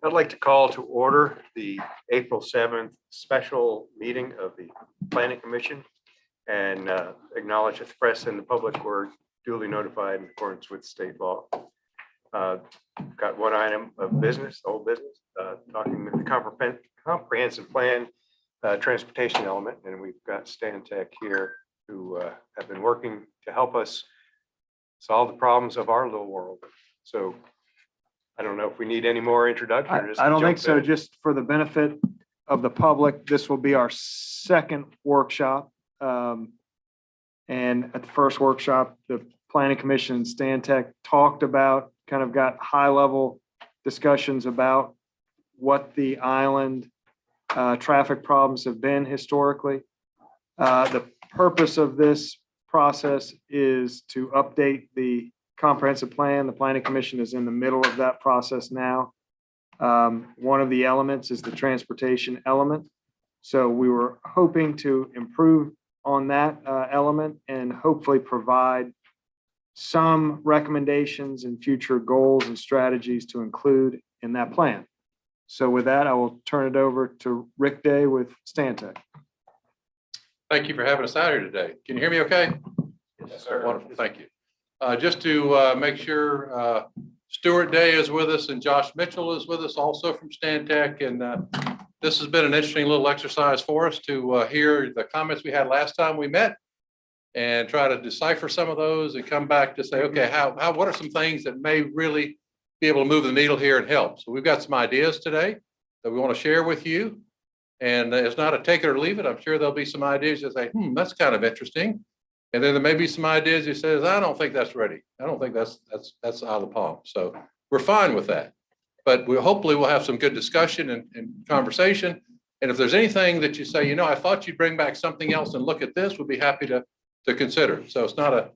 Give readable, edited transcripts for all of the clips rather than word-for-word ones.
I'd like to call to order the April 7th special meeting of the Planning Commission and acknowledge that the press and the public were duly notified in accordance with state law. Got one item of business, old business, talking with the comprehensive plan transportation element, and we've got Stantec here who have been working to help us solve the problems of our little world. So I don't know if we need any more introduction. I don't think so. Just for the benefit of the public, this will be our second workshop. And at the first workshop, the Planning Commission and Stantec talked about, kind of got high level discussions about what the island traffic problems have been historically. The purpose of this process is to update the comprehensive plan. The Planning Commission is in the middle of that process now. One of the elements is the transportation element. So we were hoping to improve on that element and hopefully provide some recommendations and future goals and strategies to include in that plan. So with that, I will turn it over to Rick Day with Stantec. Thank you for having us out here today. Can you hear me okay? Yes, sir. Wonderful, thank you. Just to make sure Stuart Day is with us and Josh Mitchell is with us also from Stantec. And this has been an interesting little exercise for us to hear the comments we had last time we met and try to decipher some of those and come back to say, okay, what are some things that may really be able to move the needle here and help? So we've got some ideas today that we want to share with you. And it's not a take it or leave it. I'm sure there'll be some ideas that say, that's kind of interesting. And then there may be some ideas that says, I don't think that's ready. I don't think that's out of the palm. So we're fine with that. But hopefully we'll have some good discussion and conversation. And if there's anything that you say, I thought you'd bring back something else and look at this, we'll be happy to consider. So it's not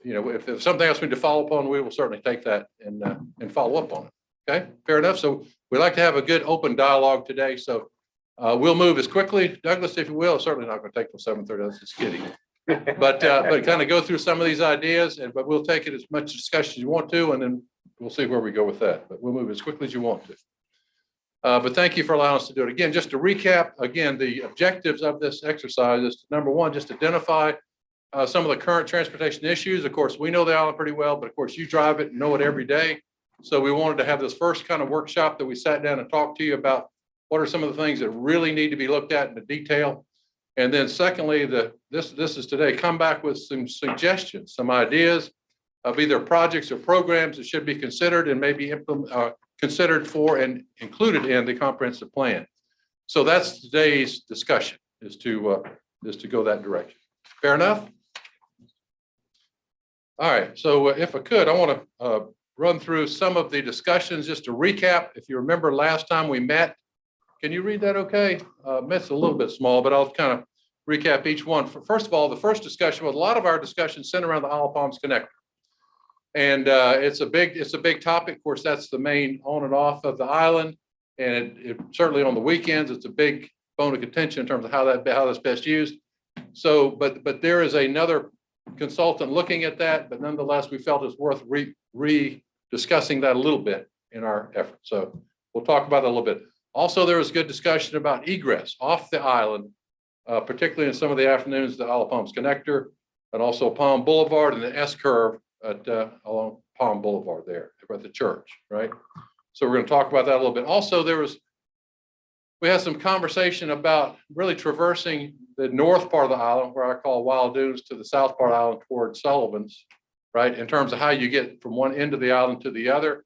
if there's something else we need to follow up on, we will certainly take that and follow up on it. Okay, fair enough. So we like to have a good open dialogue today. So we'll move as quickly, Douglas, if you will. It's certainly not going to take till 7:30. That's just kidding. But kind of go through some of these ideas, but we'll take it as much discussion as you want to, and then we'll see where we go with that. But we'll move as quickly as you want to. But thank you for allowing us to do it. Again, just to recap, again, the objectives of this exercise is to, number one, just identify some of the current transportation issues. Of course, we know the island pretty well, but of course you drive it and know it every day. So we wanted to have this first kind of workshop that we sat down and talked to you about what are some of the things that really need to be looked at in the detail. And then secondly, this is today, come back with some suggestions, some ideas of either projects or programs that should be considered and maybe considered for and included in the comprehensive plan. So that's today's discussion, is to go that direction. Fair enough? All right, so if I could, I want to run through some of the discussions just to recap. If you remember last time we met, can you read that okay? It's a little bit small, but I'll kind of recap each one. First of all, the first discussion was a lot of our discussion centered around the Isle of Palms connector. And it's a big topic. Of course, that's the main on and off of the island. And it certainly on the weekends, it's a big bone of contention in terms of how that's best used. So, but there is another consultant looking at that, but nonetheless, we felt it's worth re-discussing that a little bit in our effort. So we'll talk about that a little bit. Also, there was good discussion about egress off the island, particularly in some of the afternoons, the Isle of Palms connector, and also Palm Boulevard and the S-curve along Palm Boulevard there at the church, right? So we're going to talk about that a little bit. Also, we had some conversation about really traversing the north part of the island, where I call Wild Dunes, to the south part of the island towards Sullivan's, right? In terms of how you get from one end of the island to the other.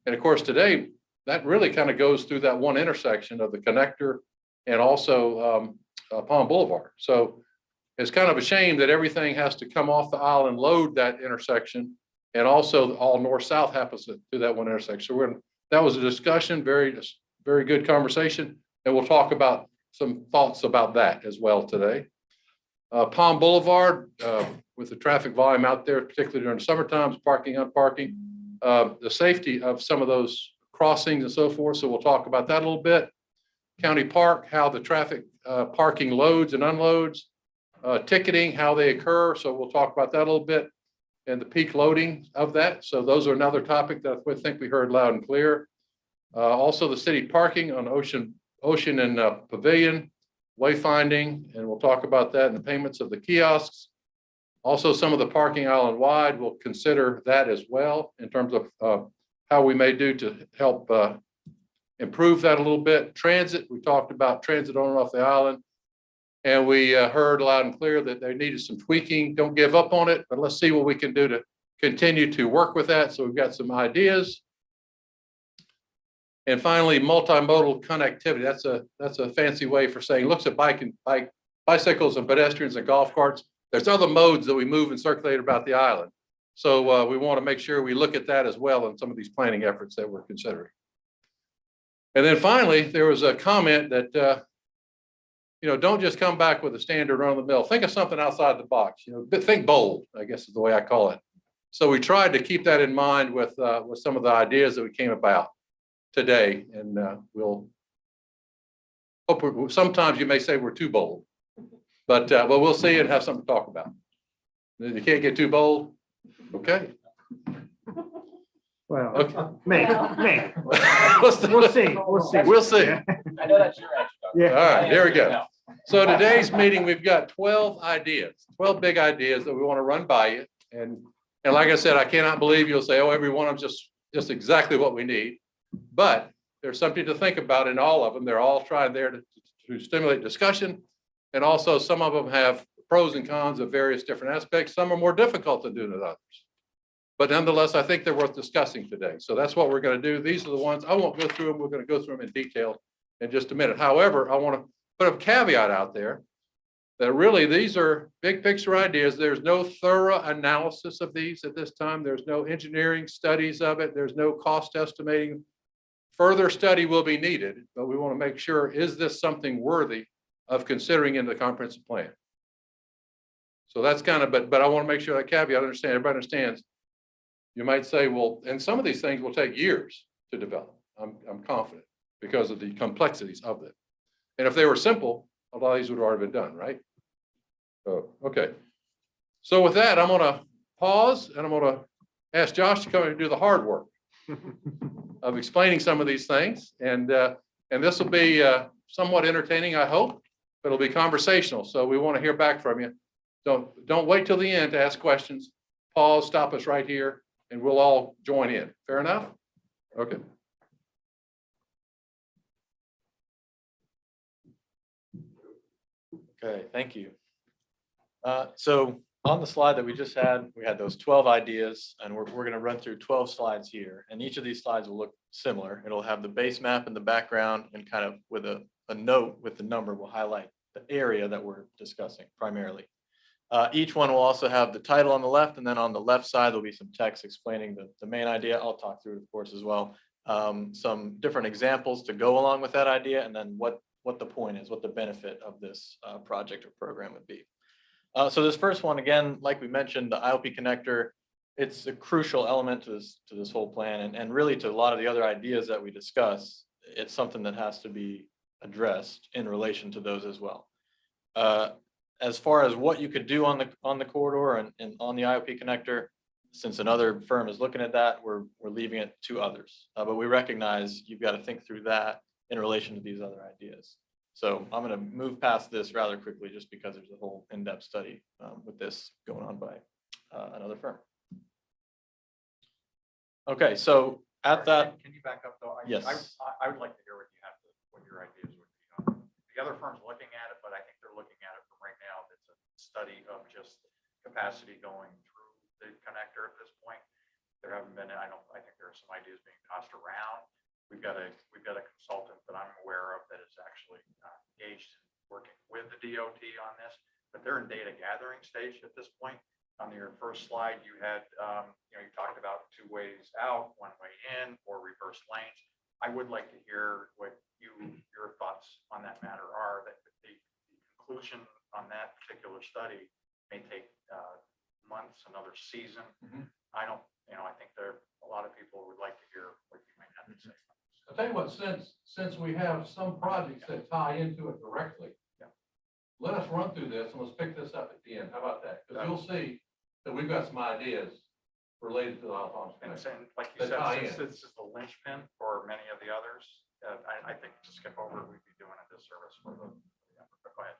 And of course, today, that really kind of goes through that one intersection of the connector and also Palm Boulevard. So it's kind of a shame that everything has to come off the island, load that intersection, and also all north-south happens to that one intersection. So that was a discussion, very good conversation, and we'll talk about some thoughts about that as well today. Palm Boulevard, with the traffic volume out there, particularly during summer times, parking, unparking, the safety of some of those crossings and so forth. So we'll talk about that a little bit. County Park, how the traffic parking loads and unloads, ticketing, how they occur. So we'll talk about that a little bit, and the peak loading of that. So those are another topic that I think we heard loud and clear. Also the city parking on Ocean and Pavilion, wayfinding, and we'll talk about that, and the payments of the kiosks. Also, some of the parking island-wide, we'll consider that as well in terms of how we may do to help improve that a little bit. Transit, we talked about transit on and off the island. And we heard loud and clear that they needed some tweaking. Don't give up on it, but let's see what we can do to continue to work with that. So we've got some ideas. And finally, multimodal connectivity. That's a fancy way for saying, looks at bicycles and pedestrians and golf carts. There's other modes that we move and circulate about the island. So we want to make sure we look at that as well in some of these planning efforts that we're considering. And then finally, there was a comment that, don't just come back with a standard run of the mill. Think of something outside the box, think bold, I guess is the way I call it. So we tried to keep that in mind with some of the ideas that we came about today. And we'll hope sometimes you may say we're too bold, but we'll see and have something to talk about. You can't get too bold. Okay. Well, Okay. May. We'll see. We'll see. We'll see. I know that's your answer. Yeah. All right, here we go. So today's meeting, we've got 12 ideas, 12 big ideas that we want to run by you. And like I said, I cannot believe you'll say, oh, every one of them just exactly what we need. But there's something to think about in all of them. They're all trying there to stimulate discussion. And also some of them have pros and cons of various different aspects. Some are more difficult to do than others. But nonetheless, I think they're worth discussing today. So that's what we're going to do. These are the ones, I won't go through them. We're going to go through them in detail in just a minute. However, I want to put a caveat out there that really these are big picture ideas. There's no thorough analysis of these at this time. There's no engineering studies of it. There's no cost estimating. Further study will be needed, but we want to make sure, is this something worthy of considering in the comprehensive plan? So that's kind of, but I want to make sure that caveat, everybody understands. You might say, well, and some of these things will take years to develop. I'm confident because of the complexities of it. And if they were simple, a lot of these would have already been done, right? So, okay. So with that, I'm going to pause and I'm going to ask Josh to come and do the hard work of explaining some of these things. And this will be somewhat entertaining, I hope, but it'll be conversational. So we want to hear back from you. Don't wait till the end to ask questions. Pause, stop us right here, and we'll all join in. Fair enough? Okay. Okay, thank you. So on the slide that we just had, we had those 12 ideas, and we're going to run through 12 slides here. And each of these slides will look similar. It'll have the base map in the background, and kind of with a note with the number will highlight the area that we're discussing primarily. Each one will also have the title on the left, and then on the left side, there'll be some text explaining the main idea. I'll talk through it, of course, as well. Some different examples to go along with that idea, and then what the point is, what the benefit of this project or program would be. So this first one, again, like we mentioned, the IOP connector, it's a crucial element to this whole plan, and really to a lot of the other ideas that we discuss. It's something that has to be addressed in relation to those as well. As far as what you could do on the corridor and on the IOP connector, since another firm is looking at that, we're leaving it to others. But we recognize you've got to think through that in relation to these other ideas. So I'm going to move past this rather quickly just because there's a whole in-depth study with this going on by another firm. Okay, so at that. Can you back up though? Yes. I would like to hear what your ideas would be. The other firm's looking at it, but I think they're looking at it from right now. It's a study of just capacity going through the connector at this point. There haven't been, I think there are some ideas being tossed around. We've got a consultant that I'm aware of that is actually engaged in working with the DOT on this, but they're in data gathering stage at this point. On your first slide, you had, you talked about 2 ways out, 1 way in, or reverse lanes. I would like to hear what your thoughts on that matter are. That the conclusion on that particular study may take months, another season. I think a lot of people would like to hear what you might have to say. I'll tell you what, since we have some projects that tie into it directly, let us run through this and let's pick this up at the end. How about that? Because you'll see that we've got some ideas related to the Alphonse And connector. saying, like you The said, tie-in. since this is the linchpin for many of the others, I think to skip over, we'd be doing a disservice for the, but go ahead.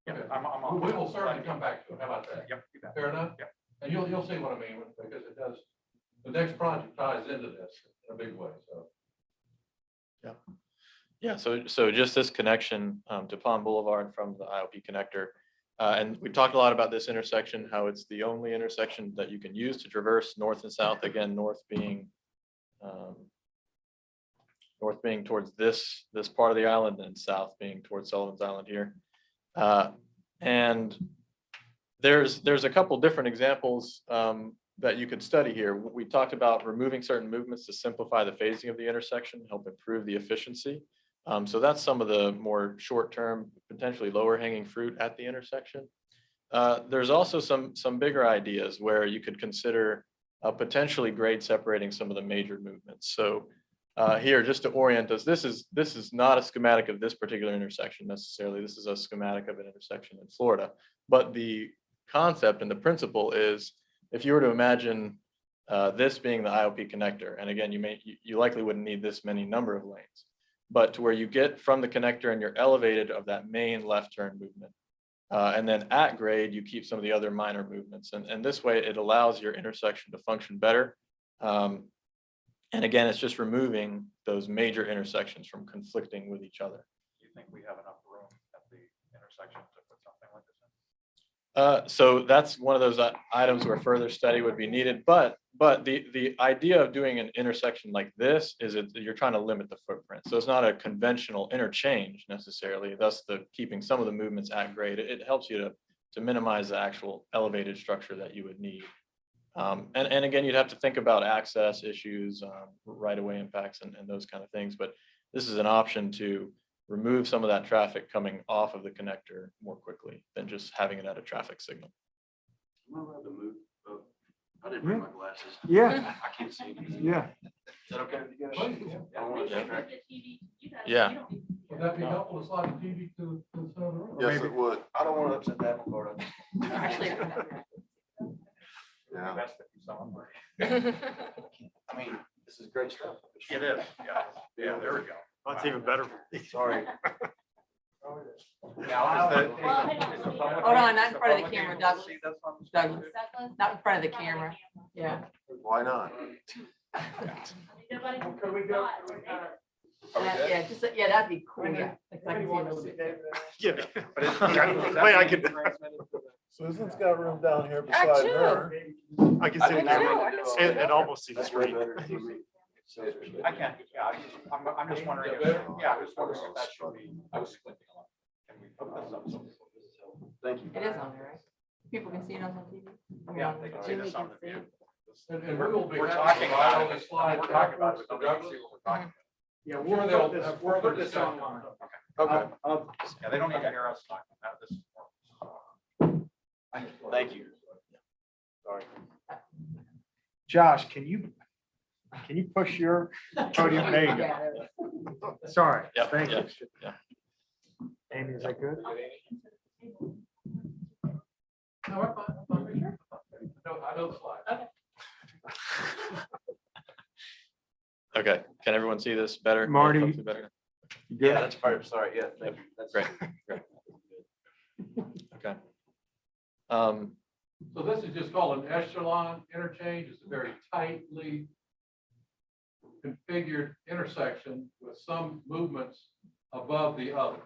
Yeah, Okay. I'm on. We will certainly come back to it. How about that? Yep, you bet. Fair enough? Yep. And you'll see what I mean, because it does, the next project ties into this in a big way, so. Yeah, so just this connection to Pond Boulevard from the IOP connector. And we talked a lot about this intersection, how it's the only intersection that you can use to traverse north and south, again, north being towards this part of the island and south being towards Sullivan's Island here. And there's a couple different examples that you could study here. We talked about removing certain movements to simplify the phasing of the intersection, help improve the efficiency. So that's some of the more short-term, potentially lower hanging fruit at the intersection. There's also some bigger ideas where you could consider potentially grade separating some of the major movements. So here, just to orient us, this is not a schematic of this particular intersection necessarily. This is a schematic of an intersection in Florida. But the concept and the principle is, if you were to imagine this being the IOP connector, and again, you likely wouldn't need this many number of lanes, but to where you get from the connector and you're elevated of that main left turn movement. And then at grade, you keep some of the other minor movements. And this way it allows your intersection to function better. And again, it's just removing those major intersections from conflicting with each other. Do you think we have enough room at the intersection to put something like this in? So that's one of those items where further study would be needed. But the idea of doing an intersection like this is that you're trying to limit the footprint. So it's not a conventional interchange necessarily, thus keeping some of the movements at grade. It helps you to minimize the actual elevated structure that you would need. And again, you'd have to think about access issues, right-of-way impacts and those kind of things. But this is an option to remove some of that traffic coming off of the connector more quickly than just having it at a traffic signal. Am I allowed to move? Oh, I didn't bring my glasses. Yeah, I can't see anything. yeah. Is that okay with you guys? Please, I don't want to Yeah. distract. Yeah. Would that be helpful to slide the TV to the center of the room? Yes, it would. I don't want to upset that one, Florida. Actually, Yeah. Best if you saw them. I mean, this is great stuff. It is, yeah, yeah, there we go. That's even better. Sorry. Now, is the- Hold on, not in front of the camera, able to Douglas. see this on the Douglas, screen? not in front of the camera. Yeah. Why not? Can we go? Yeah, just, yeah, that'd be cool. Yeah. Like, I can see it. Yeah. But it's- Wait, I could, Susan's got room down here I beside too. her. I can I see can that. too, I can see And almost see the That's way screen. better than TV. I can, yeah, I'm just wondering, if- yeah, I was wondering if that should be, I was squinting a lot. Can we put this up? Thank you. It is on there, right? People can see it on TV. I mean, Yeah, they can see Jimmy this on can the see view. it. And we will be. We're having talking a slide about on it, the slide we're talking about it, afterwards, but nobody can see Douglas. what we're talking about. Yeah, Sure, we'll they'll put this, have we'll further put this discussion. online. Okay. Yeah, they don't need to hear us talking about this. More. Thank you. Josh, can you push your podium? There you go. Yeah, there it is. Sorry, Yep, thank you. yep, yeah. Amy, is that good? No, I'm fine. I know the slide. Okay, can everyone see this better? Marty. Hopefully better. Yeah, that's part of, sorry, yeah, thank you. That's Great, great. Okay. So this is just called an echelon interchange. It's a very tightly configured intersection with some movements above the others.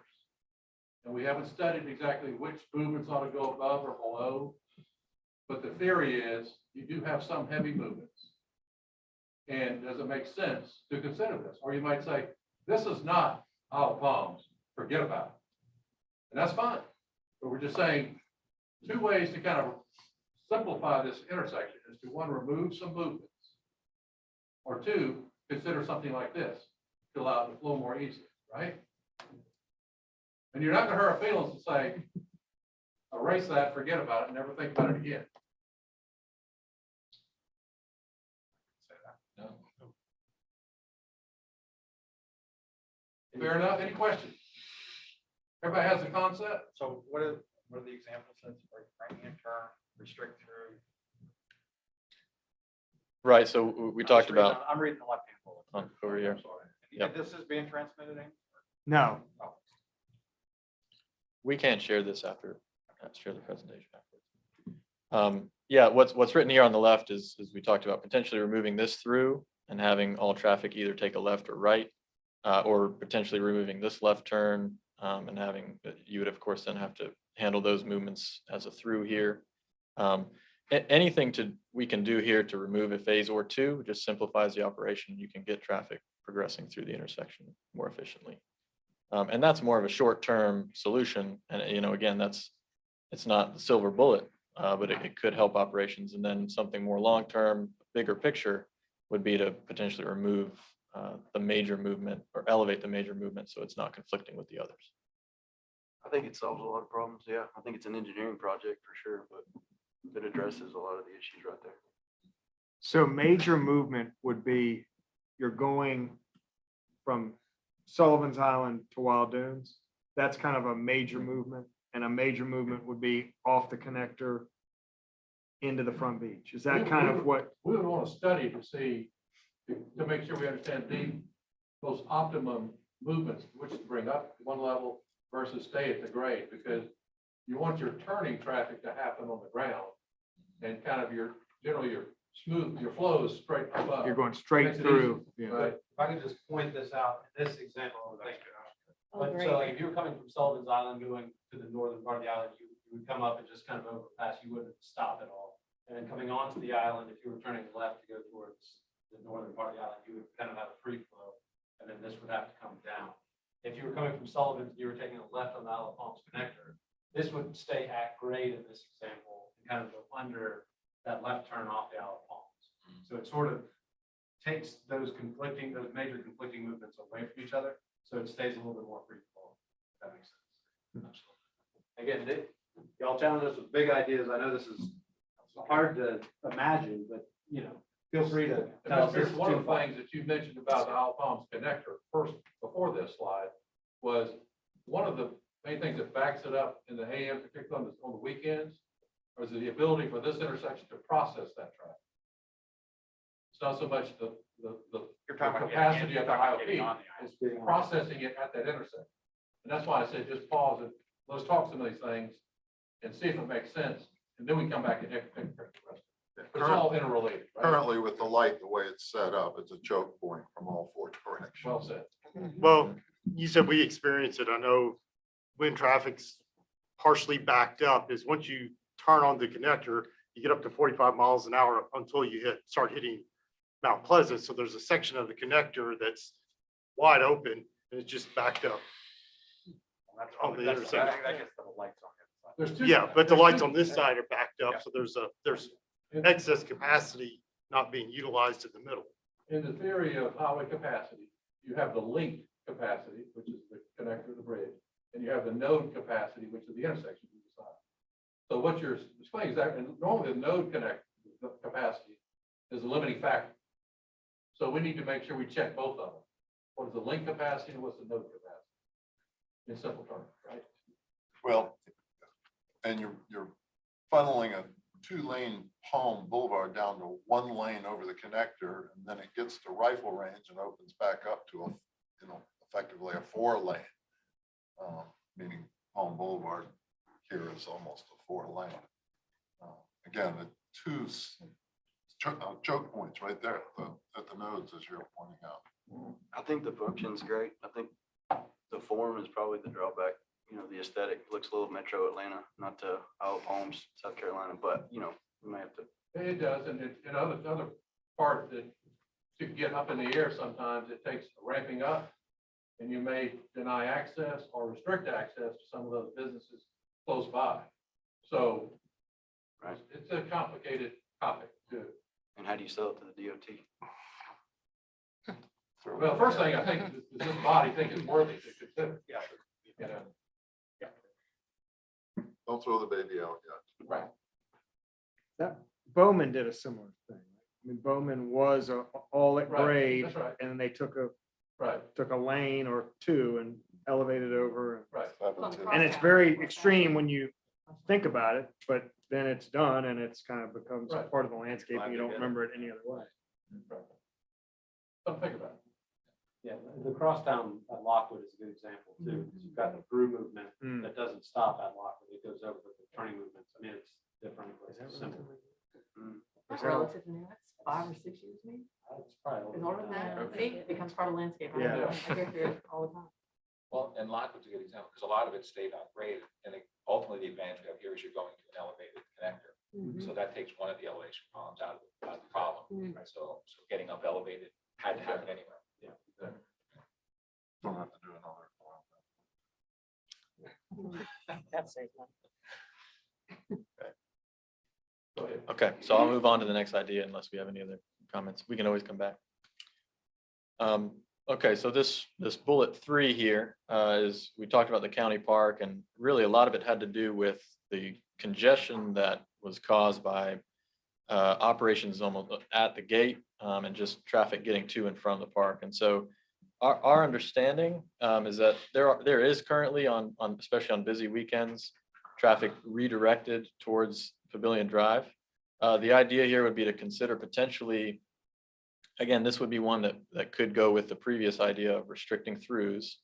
And we haven't studied exactly which movements ought to go above or below. But the theory is you do have some heavy movements. And does it make sense to consider this? Or you might say, this is not Isle of Palms, forget about it. And that's fine. But we're just saying two ways to kind of simplify this intersection is to, one, remove some movements. Or two, consider something like this to allow it to flow more easily, right? And you're not gonna hurt our feelings to say, erase that, forget about it, never think about it again. No. Fair enough, any questions? Everybody has a concept? So what are the examples? That's like right hand turn, restrict through. Right, so we talked about I'm reading the left-hand bullet. over here. I'm sorry. Yep. This is being transmitted in? No, We can't share this after, share the presentation afterwards. Yeah, what's written here on the left is we talked about potentially removing this through and having all traffic either take a left or right, or potentially removing this left turn, and having, you would of course then have to handle those movements as a through here. Anything we can do here to remove a phase or two just simplifies the operation. You can get traffic progressing through the intersection more efficiently. And that's more of a short-term solution. And, again, it's not the silver bullet, but it could help operations. And then something more long-term, bigger picture would be to potentially remove the major movement or elevate the major movement so it's not conflicting with the others. I think it solves a lot of problems. Yeah, I think it's an engineering project for sure, but it addresses a lot of the issues right there. so major movement would be, you're going from Sullivan's Island to Wild Dunes. That's kind of a major movement, and a major movement would be off the connector into the front beach. Is that kind of what, We would want to study to see, to make sure we understand the most optimum movements, which to bring up one level versus stay at the grade, because you want your turning traffic to happen on the ground and kind of generally your flow is straight above. you're going straight Makes it through? easy. Yeah. Right. If I could just point this out, this example, like, Oh, but great. so like if you were coming from Sullivan's Island going to the northern part of the island, you would come up and just kind of overpass, you wouldn't stop at all. And then coming onto the island, if you were turning left to go towards the northern part of the island, you would kind of have a free flow, and then this would have to come down. If you were coming from Sullivan's, and you were taking a left on the Isle of Palms connector, this would stay at grade in this example, and kind of go under that left turn off the Isle of Palms. So it sort of takes those major conflicting movements away from each other, so it stays a little bit more free flow, if that makes sense. Again, y'all challenge us with big ideas. I know this is hard to imagine, but, feel free to tell us. And Mr. One of the things that you mentioned about the Isle Palms connector first, before this slide, was one of the main things that backs it up in the AM, particularly on the weekends, is the ability for this intersection to process that traffic. It's not so much the You're talking about capacity of the getting IOP, on the it's processing it at that intersection. And that's why I said just pause and let's talk some of these things and see if it makes sense. And then we come back and pick the rest. But it's all interrelated, right? Currently with the light, the way it's set up, it's a choke point from all four directions. Well said. Well, you said we experience it. I know when traffic's partially backed up is once you turn on the connector, you get up to 45 miles an hour until you start hitting Mount Pleasant. So there's a section of the connector that's wide open and it's just backed up. On the intersection. That gets the lights on it. There's two. Yeah, but the there's lights two- on this side are backed up. So there's excess capacity not being utilized in the middle. In the theory of highway capacity, you have the link capacity, which is the connector to the bridge, and you have the node capacity, which is the intersection you decide. So what you're explaining is that, and normally the node the capacity is the limiting factor. So we need to make sure we check both of them. What is the link capacity and what's the node capacity? In simple terms, right? Well, and you're funneling a 2-lane Palm Boulevard down to 1 lane over the connector, and then it gets to rifle range and opens back up to effectively a 4-lane. Meaning Palm Boulevard here is almost a 4-lane. Again, the two choke points right there at the nodes, as you're pointing out. I think the function's great. I think the form is probably the drawback. The aesthetic looks a little metro Atlanta, not to Isle of Palms, South Carolina, but we may have to. It does, and other part that to get up in the air, sometimes it takes ramping up, and you may deny access or restrict access to some of those businesses close by. So Right. it's a complicated topic too. And how do you sell it to the DOT? Well, first thing I think is this body think is worthy to consider. Yeah. You know, Don't throw the baby out yet. right. Bowman did a similar thing. I mean, Bowman was all at Right, grade, that's right. and then they took Right, a lane or two and elevated over. right. Happened to- And it's very extreme when you think about it, but then it's done and it's kind of becomes Right. part of the landscape and you don't remember it any other way. Don't think about it. Yeah, the crosstown at Lockwood is a good example too, because you've got the through movement Mm. that doesn't stop at Lockwood, it goes over with the turning movements. I mean, it's different, but it's similar. Not relative to now, that's 5 or 6 years maybe. It's probably. It's older than that. See, it becomes part of the landscape. I don't Yeah. know. I go through it all the time. Well, and Lockwood's a good example, because a lot of it's state operated, and ultimately the advantage we have here is you're going to an elevated connector. Mhm. So that takes one of the elevation problems out of the problem. Mm. Right? So getting up elevated had to happen anyway. Don't have to do another. That's safe. Okay, so I'll move on to the next idea unless we have any other comments. We can always come back. Okay, so this bullet 3 here is, we talked about the county park, and really a lot of it had to do with the congestion that was caused by operations almost at the gate and just traffic getting to and from the park. And so our understanding is that there is currently especially on busy weekends, traffic redirected towards Pavilion Drive. The idea here would be to consider potentially, again, this would be one that could go with the previous idea of restricting throughs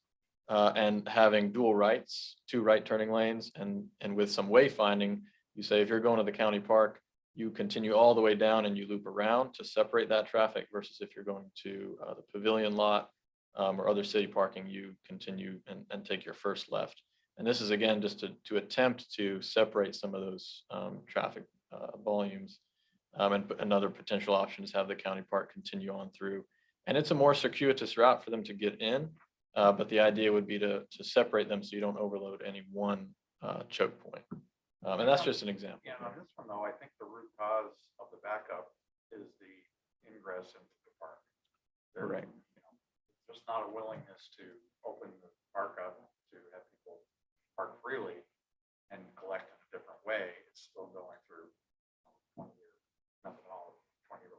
and having dual rights, 2 right turning lanes, and with some wayfinding. You say if you're going to the county park, you continue all the way down and you loop around to separate that traffic, versus if you're going to the pavilion lot or other city parking, you continue and take your first left. And this is, again, just to attempt to separate some of those traffic volumes. And another potential option is have the county park continue on through. And it's a more circuitous route for them to get in, but the idea would be to separate them so you don't overload any one choke point. And that's just an example. Yeah, on this one though, I think the root cause of the backup is the ingress into the park. Correct. There's not a willingness to open the park up to have people park freely and collect in a different way. It's still going through 20-year methodology, 20-year.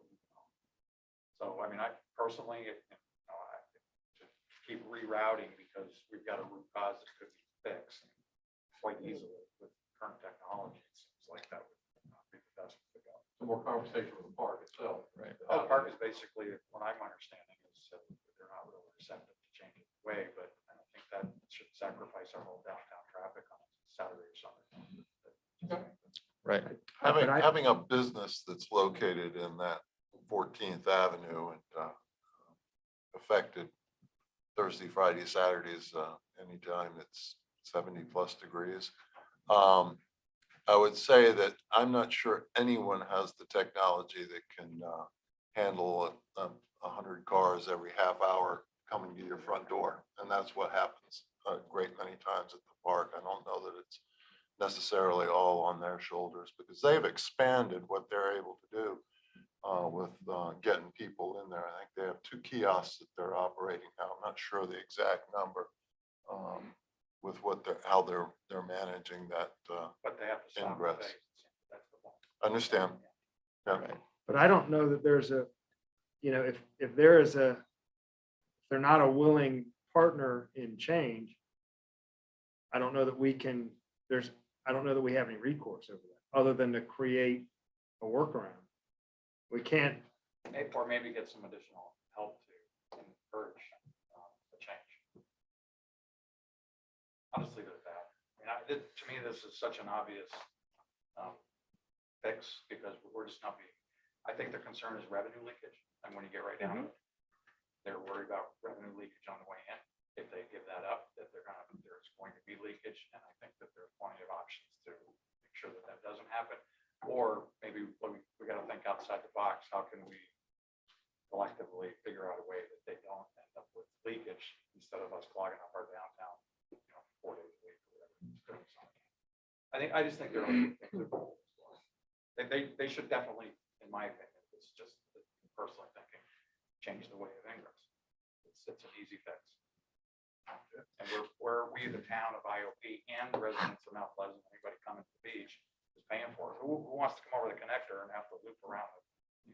So, I mean, I personally, to keep rerouting because we've got a root cause that could be fixed quite easily with current technology. It seems like that would be the best to go. Some more conversation with the park itself. Right. The park is basically, what I'm understanding is they're not really receptive to changing the way, but I don't think that should sacrifice our whole downtown traffic on Saturday or Sunday. Right. Having a business that's located in that 14th Avenue and affected Thursday, Friday, Saturdays, anytime it's 70+ degrees. I would say that I'm not sure anyone has the technology that can handle 100 cars every half hour coming to your front door. And that's what happens a great many times at the park. I don't know that it's necessarily all on their shoulders, because they've expanded what they're able to do with getting people in there. I think they have 2 kiosks that they're operating now. I'm not sure the exact number with how they're managing that. But they have to stop. Ingress. the phase. That's the point. Understand? Yeah. Right. But I don't know that there's if they're not a willing partner in change, I don't know that we have any recourse over that, other than to create a workaround. We can't, Or maybe get some additional help to encourage the change. I'll just leave it at that. I mean, to me, this is such an obvious fix, because we're just not being, I think the concern is revenue leakage. And when you get right down to it, they're worried about revenue leakage on the way in. If they give that up, that there's going to be leakage. And I think that there's plenty of options to make sure that that doesn't happen. Or maybe we got to think outside the box. How can we collectively figure out a way that they don't end up with leakage, instead of us clogging up our downtown, 4 days a week or whatever. I just think there are things that they should definitely, in my opinion, it's just personally thinking, change the way of ingress. It's an easy fix. And we, the town of IOP and the residents of Mount Pleasant, anybody coming to the beach, is paying for it. Who wants to come over the connector and have to loop around the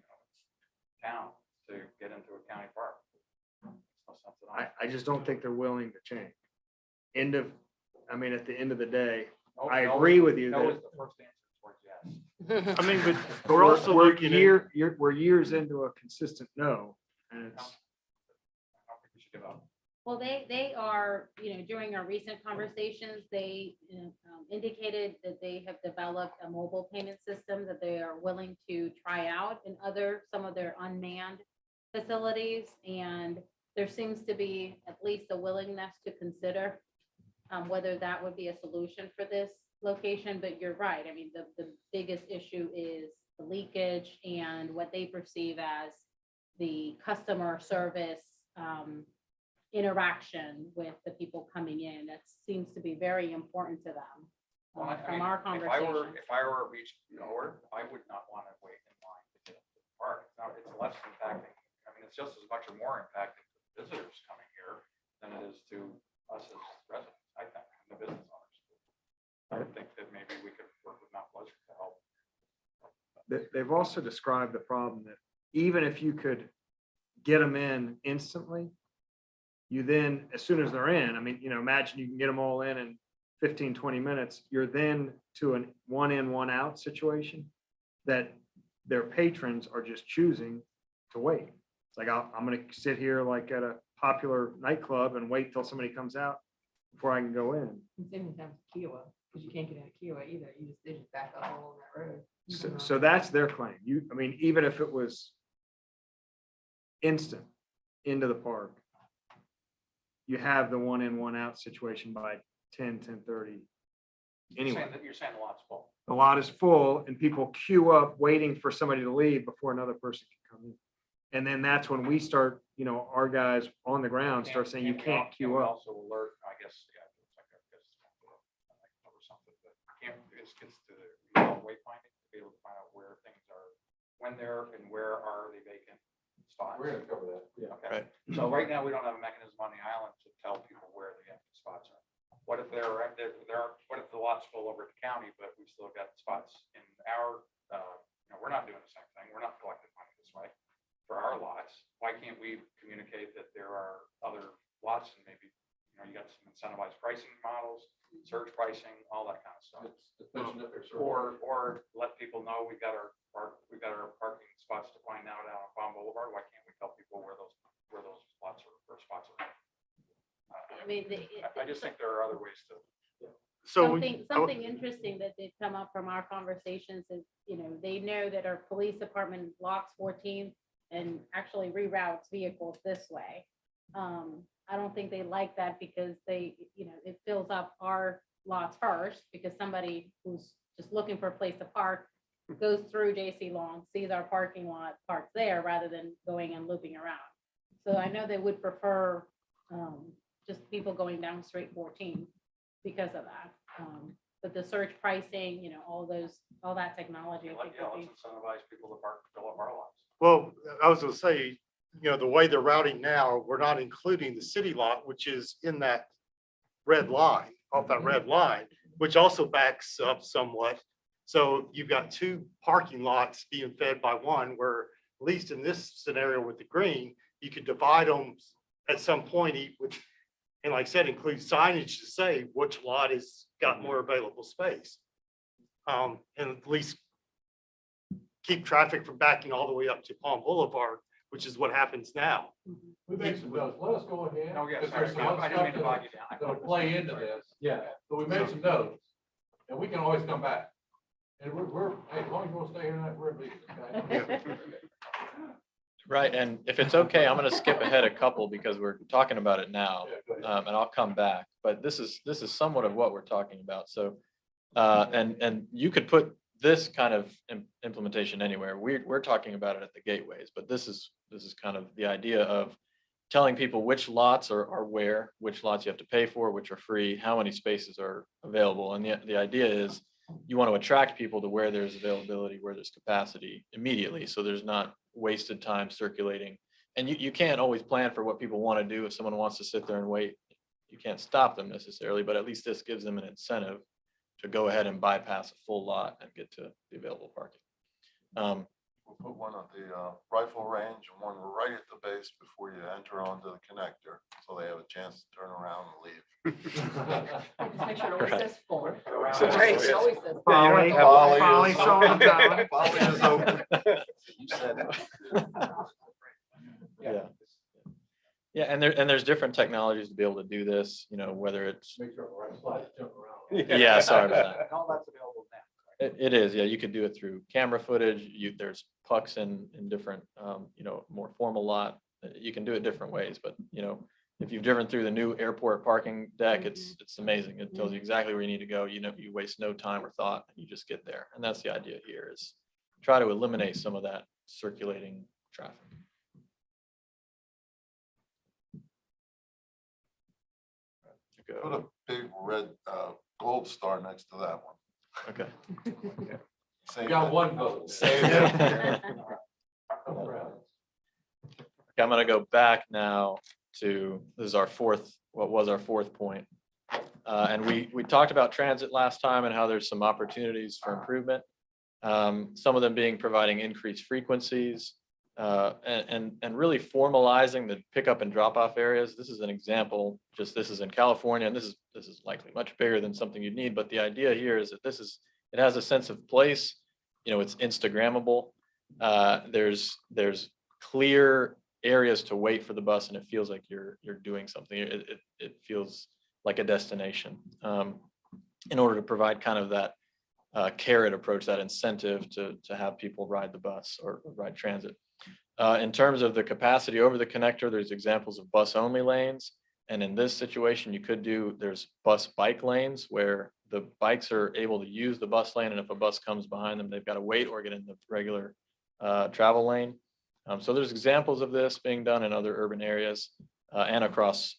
town to get into a county park? Makes no sense at all. I just don't think they're willing to change. At the end of the day, No, I no agree is- with you No that is the first answer towards yes. I mean, but But we're also looking at. we're years into a consistent no, and it's, I don't think we should give up. Well, they are, during our recent conversations, they indicated that they have developed a mobile payment system that they are willing to try out in some of their unmanned facilities. And there seems to be at least a willingness to consider whether that would be a solution for this location. But you're right. I mean, the biggest issue is the leakage and what they perceive as the customer service interaction with the people coming in. That seems to be very important to them. Well, I From mean, our conversation. If I were a beach goer, I would not want to wait in line to get to the park. It's less impacting. I mean, it's just as much or more impacting to visitors coming here than it is to us as residents, I think, and the business owners. I would think that maybe we could work with Mount Pleasant to help. they've also described the problem that even if you could get them in instantly, you then, as soon as they're in, I mean, imagine you can get them all in 15, 20 minutes, you're then to an one in, one out situation that their patrons are just choosing to wait. It's like, I'm going to sit here like at a popular nightclub and wait till somebody comes out before I can go in. Same with Kiowa, because you can't get into Kiowa either. They just back up all on that road. So that's their claim. I mean, even if it was instant into the park, you have the one in, one out situation by 10:30. Anyway, You're saying the lot's full. the lot is full and people queue up waiting for somebody to leave before another person can come in. And then that's when we start, our guys on the ground start saying you can't queue up. Also alert, I guess, yeah, it's like, I guess, or something, but can't, this gets to the wayfinding, to be able to find out where things are, when they're, and where are they vacant spots. We're gonna cover that. Yeah. Okay, so right now, we don't have a mechanism on the island to tell people where the empty spots are. What if what if the lot's full over at the county, but we still got spots in our, we're not doing the same thing, we're not collecting money this way for our lots. Why can't we communicate that there are other lots and maybe, you got some incentivized pricing models, surge pricing, all that kind of stuff? Or let people know we've got our parking spots to find out on Palm Boulevard. Why can't we tell people where those spots are? I mean, I just think there are other ways to. So something interesting that did come up from our conversations is, they know that our police department blocks 14 and actually reroutes vehicles this way. I don't think they like that because it fills up our lots first, because somebody who's just looking for a place to park goes through JC Long, sees our parking lot, parks there rather than going and looping around. So I know they would prefer just people going down straight 14 because of that. But the surge pricing, all that technology. I think Let's would be- incentivize people to fill up our lots. Well, I was gonna say, the way they're routing now, we're not including the city lot, which is in that red line, off that red line, which also backs up somewhat. So you've got two parking lots being fed by one, where at least in this scenario with the green, you could divide them at some point, and like I said, include signage to say which lot has got more available space. And at least keep traffic from backing all the way up to Palm Boulevard, which is what happens now. We made some notes. Let us go ahead. Oh, yeah, 'cause sorry, there's some other I didn't mean to stuff bog you down. that'll play into this. Yeah. So we made some notes, and we can always come back. And hey, as long as you want to stay here tonight, we're at least. Okay? Right, and if it's okay, I'm gonna skip ahead a couple because we're talking about it now, Yeah, go ahead. and I'll come back. But this is somewhat of what we're talking about. So, and you could put this kind of implementation anywhere. We're talking about it at the gateways, but this is kind of the idea of telling people which lots are where, which lots you have to pay for, which are free, how many spaces are available. And the idea is you want to attract people to where there's availability, where there's capacity immediately. So there's not wasted time circulating. And you can't always plan for what people want to do. If someone wants to sit there and wait, you can't stop them necessarily, but at least this gives them an incentive to go ahead and bypass a full lot and get to the available parking. We'll put one at the rifle range and one right at the base before you enter onto the connector, so they have a chance to turn around and leave. Just make sure it always says full. Right. It always says Folly, have to- Folly, Sean, Tyler. Folly is open. You said it. Yeah. Yeah, and there's different technologies to be able to do this, you know, whether it's, Make sure the right slide, jump around. yeah, sorry about that. And all that's available now. It is, yeah, you could do it through camera footage, there's pucks in different, you know, more formal lot. You can do it different ways, but, you know, if you've driven through the new airport parking deck, it's amazing. It tells you exactly where you need to go. You know, you waste no time or thought, you just get there. And that's the idea here, is try to eliminate some of that circulating traffic. Put Go. a big red gold star next to that one. Okay. Save Got it. one vote. Save it. Okay, I'm gonna go back now to, this is our fourth, what was our fourth point. And we talked about transit last time and how there's some opportunities for improvement. Some of them being providing increased frequencies, and really formalizing the pickup and drop off areas. This is an example, just this is in California, and this is likely much bigger than something you'd need, but the idea here is that it has a sense of place, you know, it's Instagrammable. There's clear areas to wait for the bus, and it feels like you're doing something. It feels like a destination, in order to provide kind of that carrot approach, that incentive to have people ride the bus or ride transit. In terms of the capacity over the connector, there's examples of bus only lanes. And in this situation, there's bus bike lanes where the bikes are able to use the bus lane. And if a bus comes behind them, they've got to wait or get in the regular travel lane. So there's examples of this being done in other urban areas and across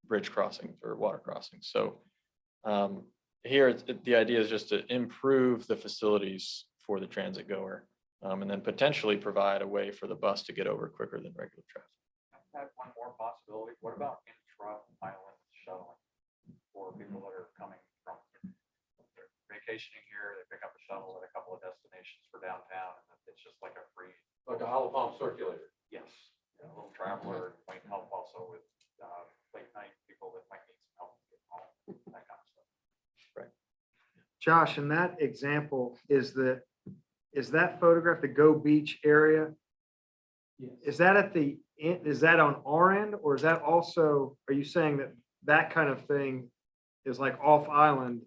bridge crossings or water crossings. So here, the idea is just to improve the facilities for the transit goer, and then potentially provide a way for the bus to get over quicker than regular traffic. I have one more possibility. What about intra-island shuttling for people that are coming from they're vacationing here, they pick up a shuttle at a couple of destinations for downtown, and it's just like a free, Like a hollow pump circulator. yes, a little traveler, might help also with late night people that might need some help to get home, that kind of stuff. Josh, in that example, is that photograph, the Go Beach area? Is that is that on our end, or is that also, are you saying that kind of thing is like off island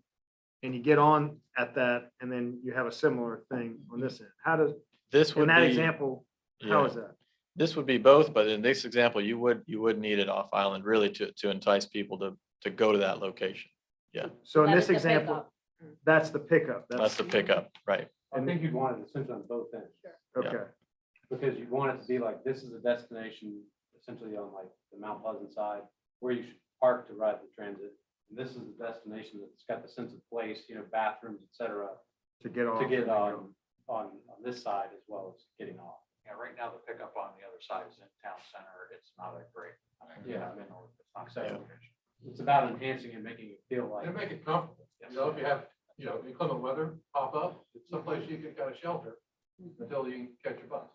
and you get on at that and then you have a similar thing on this end? How does, This in would that be, example, how yeah, is that? this would be both, but in this example, you would need it off island really to entice people to go to that location. So in That this is the example, pickup. that's the pickup. That's the pickup, right? I think you'd want it essentially on both ends, Okay, because you'd want it to be like, this is a destination essentially on like the Mount Pleasant side, where you should park to ride the transit. And this is the destination that's got the sense of place, you know, bathrooms, et cetera, to get off. to get on this side as well as getting off. Yeah, right now the pickup on the other side is in town center. It's not a great. Yeah. It's not a So- great location. It's about enhancing and making it feel like. And make it comfortable. You know, if you have, inclement weather pop up, it's someplace you can kind of shelter until you can catch your bus.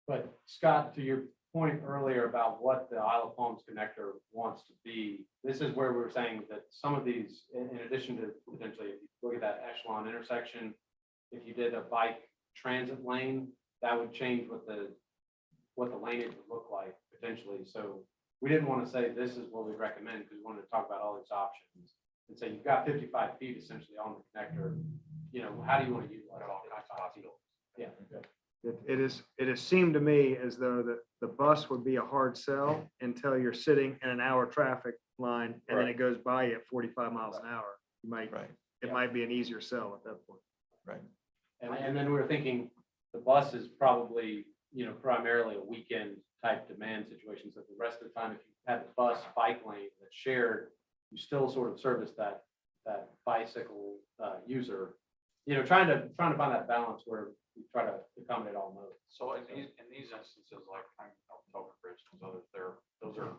But Scott, to your point earlier about what the Isle of Palms connector wants to be, this is where we're saying that some of these, in addition to potentially, if you look at that Echelon intersection, if you did a bike transit lane, that would change what the lineage would look like potentially. So we didn't want to say this is what we recommend, because we wanted to talk about all these options and say you've got 55 feet essentially on the connector. You know, how do you want to utilize All kinds of 55 feet? possibilities. Yeah. It has seemed to me as though the bus would be a hard sell until you're sitting in an hour traffic line and then it goes by you at 45 miles an hour. Right. It might be an easier sell at that point. Right. And then we were thinking the bus is probably, you know, primarily a weekend type demand situation. So the rest of the time, if you have the bus bike lane that's shared, you still sort of service that bicycle user, you know, trying to find that balance where we try to accommodate all modes. So in these instances, like Token Bridge, those are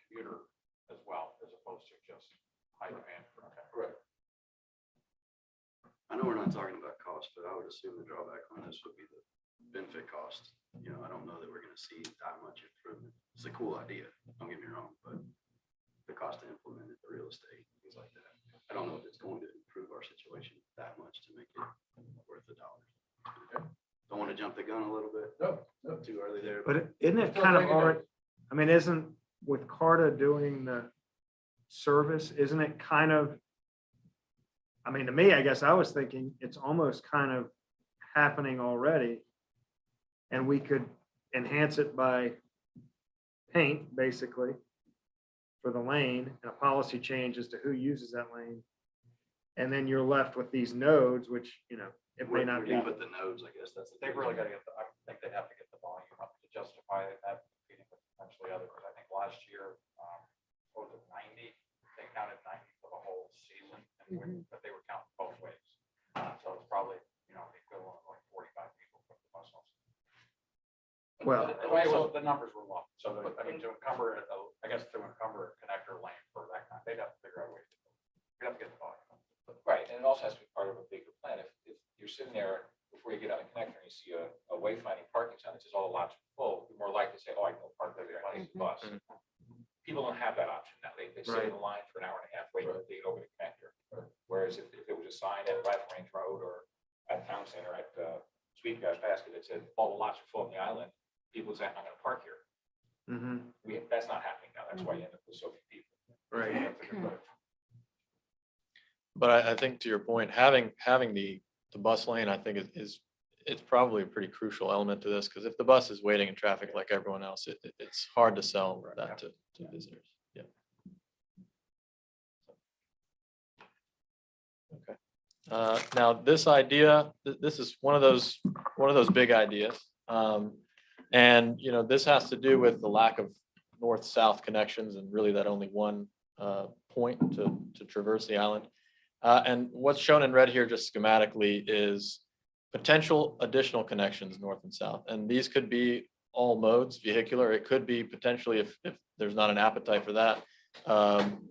commuter as well, as opposed to just high demand. Okay. I know we're not talking about cost, but I would assume the drawback on this would be the benefit cost. You know, I don't know that we're gonna see that much improvement. It's a cool idea, don't get me wrong, but the cost to implement it, the real estate, things like that. I don't know if it's going to improve our situation. jump the gun a little bit. No, Too early there. But isn't it Still kind of taking it. already, I mean, isn't with Carta doing the service, isn't it kind of, I mean, to me, I guess I was thinking it's almost kind of happening already. And we could enhance it by paint, basically, for the lane and a policy change as to who uses that lane. And then you're left with these nodes, which, you know, it may Where not do be. you put the nodes, I guess that's the They've thing. really got to get, I think they have to get the volume up to justify that competing with potentially others. I think last year, what was it, 90? They counted 90 for the whole season, but they were counting both ways. So it's probably, you know, the equivalent of like 45 people from the bus lanes. Well, The numbers were low. So, I mean, to encumber, I guess to encumber a connector lane for that kind, they'd have to figure out a way to do it. We'd have to get the volume up. Right, and it also has to be part of a bigger plan. If you're sitting there before you get on the connector and you see a wayfinding parking sign that says all the lots are full, you're more likely to say, oh, I can go park there, there's a bus. People don't have that option now. They sit in the line for an hour and a half waiting to get over the connector. Whereas if it was a sign at Rifle Range Road or at Town Center at Sweetgrass Basket that said all the lots are full on the island, people would say, I'm gonna park here. That's not happening now. That's why you end up with so few people. Right. But I think to your point, having the bus lane, I think it's probably a pretty crucial element to this, because if the bus is waiting in traffic like everyone else, it's hard to sell that to visitors. Yeah. Okay. Now this idea, this is one of those big ideas. And you know, this has to do with the lack of north-south connections and really that only one point to traverse the island. And what's shown in red here just schematically is potential additional connections north and south. And these could be all modes, vehicular. It could be potentially, if there's not an appetite for that,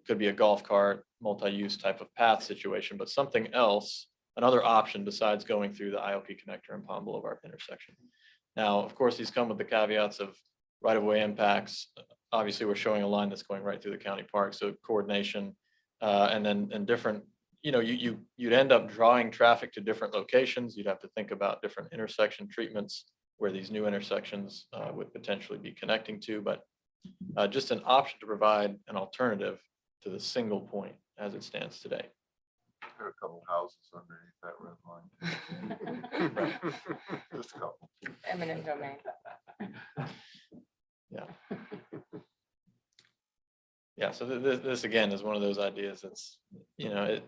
could be a golf cart, multi-use type of path situation, but something else, another option besides going through the IOP connector and Palm Boulevard intersection. Now, of course, these come with the caveats of right-of-way impacts. Obviously, we're showing a line that's going right through the county park, so coordination, and different, you know, you'd end up drawing traffic to different locations. You'd have to think about different intersection treatments where these new intersections would potentially be connecting to, but just an option to provide an alternative to the single point as it stands today. There are a couple houses underneath that red line. Just a couple. Eminent domain. Yeah. Yeah, so this again is one of those ideas that's, you know,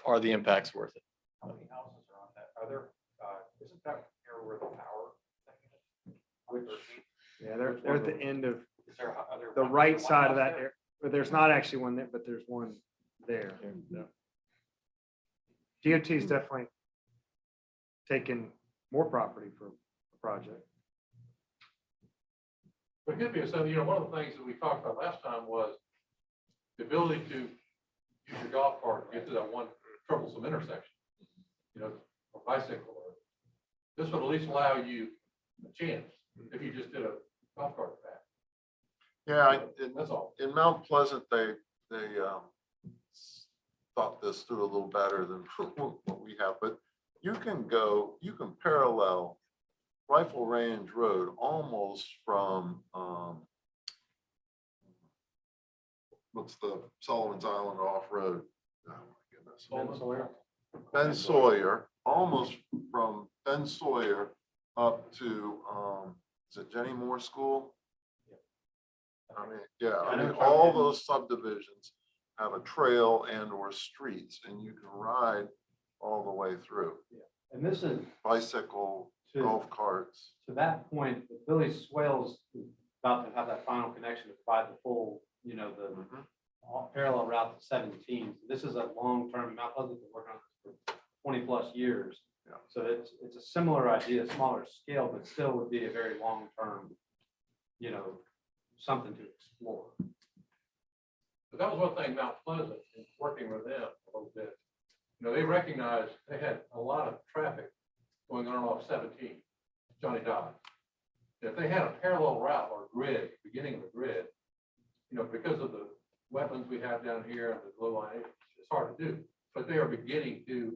are the impacts worth it? How many houses are on that? Are there, isn't that near where the power thing is? Which, Yeah, they're at the end of is there, are there the one- right is there one side of house that there? area, but there's not actually one there, but there's one there. DOT's definitely taking more property for the project. But could be, so, you know, one of the things that we talked about last time was the ability to use your golf cart to get to that one troublesome intersection. You know, or bicycle, or this would at least allow you a chance if you just did a golf cart path. Yeah, That's all. in Mount Pleasant, they thought this through a little better than what we have, but you can parallel Rifle Range Road almost from, what's the Sullivan's Island off-road? Oh, my goodness. Ben Sawyer, almost from Ben Sawyer up to, is it Jenny Moore School? I mean, yeah, I mean, all those subdivisions have a trail and or streets, and you can ride all the way through. And this is Bicycle, to, golf carts. to that point, Billy Swales is about to have that final connection to provide the full, you know, the parallel route to 17. This is a long-term, Mount Pleasant's been working on this for 20+ years. Yeah. So it's a similar idea, smaller scale, but still would be a very long-term, you know, something to explore. But that was one thing Mount Pleasant, in working with them a little bit, you know, they recognized they had a lot of traffic going on off 17, Johnny Dodge. If they had a parallel route or grid, beginning of a grid, you know, because of the wetlands we have down here and the low line, it's hard to do. But they are beginning to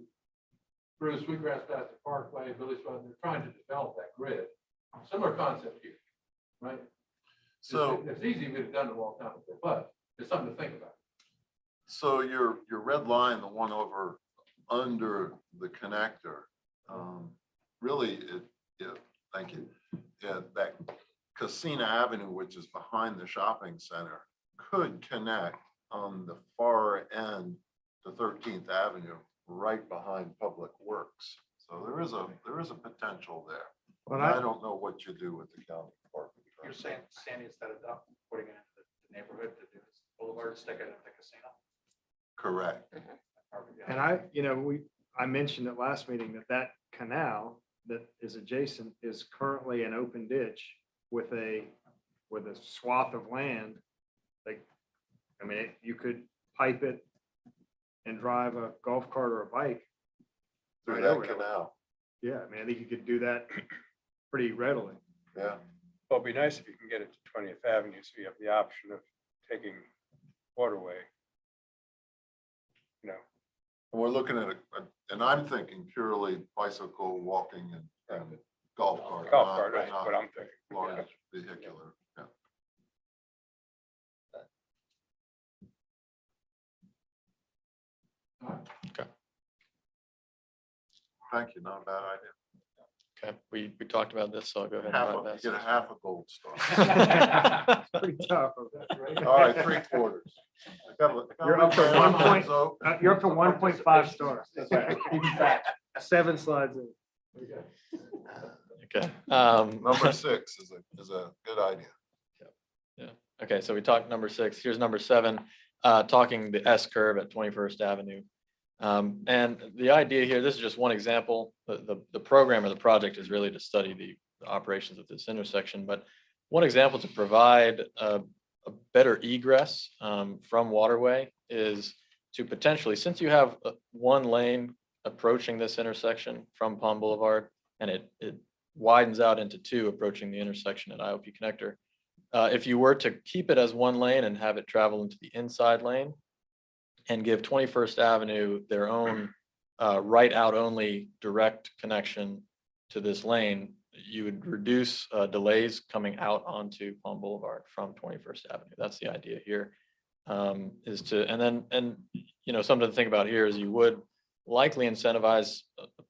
through Sweetgrass Valley Parkway, Village Road, they're trying to develop that grid. Similar concept here, right? So, It's easy, we'd have done it a long time ago, but it's something to think about. so your red line, the one over under the connector, really, thank you. Yeah, that Casina Avenue, which is behind the shopping center, could connect on the far end to 13th Avenue, right behind Public Works. So there is a potential there. But I don't know what you do with the county department. You're saying, Sandy, instead of putting it into the neighborhood to do this Boulevard, stick it at the casino? Correct. And I mentioned at last meeting that canal that is adjacent is currently an open ditch with a swath of land. Like, I mean, you could pipe it and drive a golf cart or a bike. Through right that over it. canal. Yeah, I mean, I think you could do that pretty readily. Yeah. Well, it'd be nice if you can get it to 20th Avenue, so you have the option of taking Waterway. You know, And we're looking at and I'm thinking purely bicycle, walking and golf cart. golf not- cart, that's not what I'm thinking. Large vehicular, yeah. Thank you, not a bad idea. Okay, we talked about this, so I'll go ahead and Half write a, that. you get a half a gold star. Pretty tough. All right, 3/4. You're up to 1 point. You're up to 1.5 stars. Seven slides in. Okay. Number 6 is a good idea. Okay, so we talked number 6. Here's number 7, talking the S curve at 21st Avenue. And the idea here, this is just one example. The program or the project is really to study the operations of this intersection, but one example to provide a better egress from Waterway is to potentially, since you have one lane approaching this intersection from Palm Boulevard, and it widens out into 2 approaching the intersection at IOP Connector. If you were to keep it as one lane and have it travel into the inside lane and give 21st Avenue their own right out only direct connection to this lane, you would reduce delays coming out onto Palm Boulevard from 21st Avenue. That's the idea here. Is to, and something to think about here is you would likely incentivize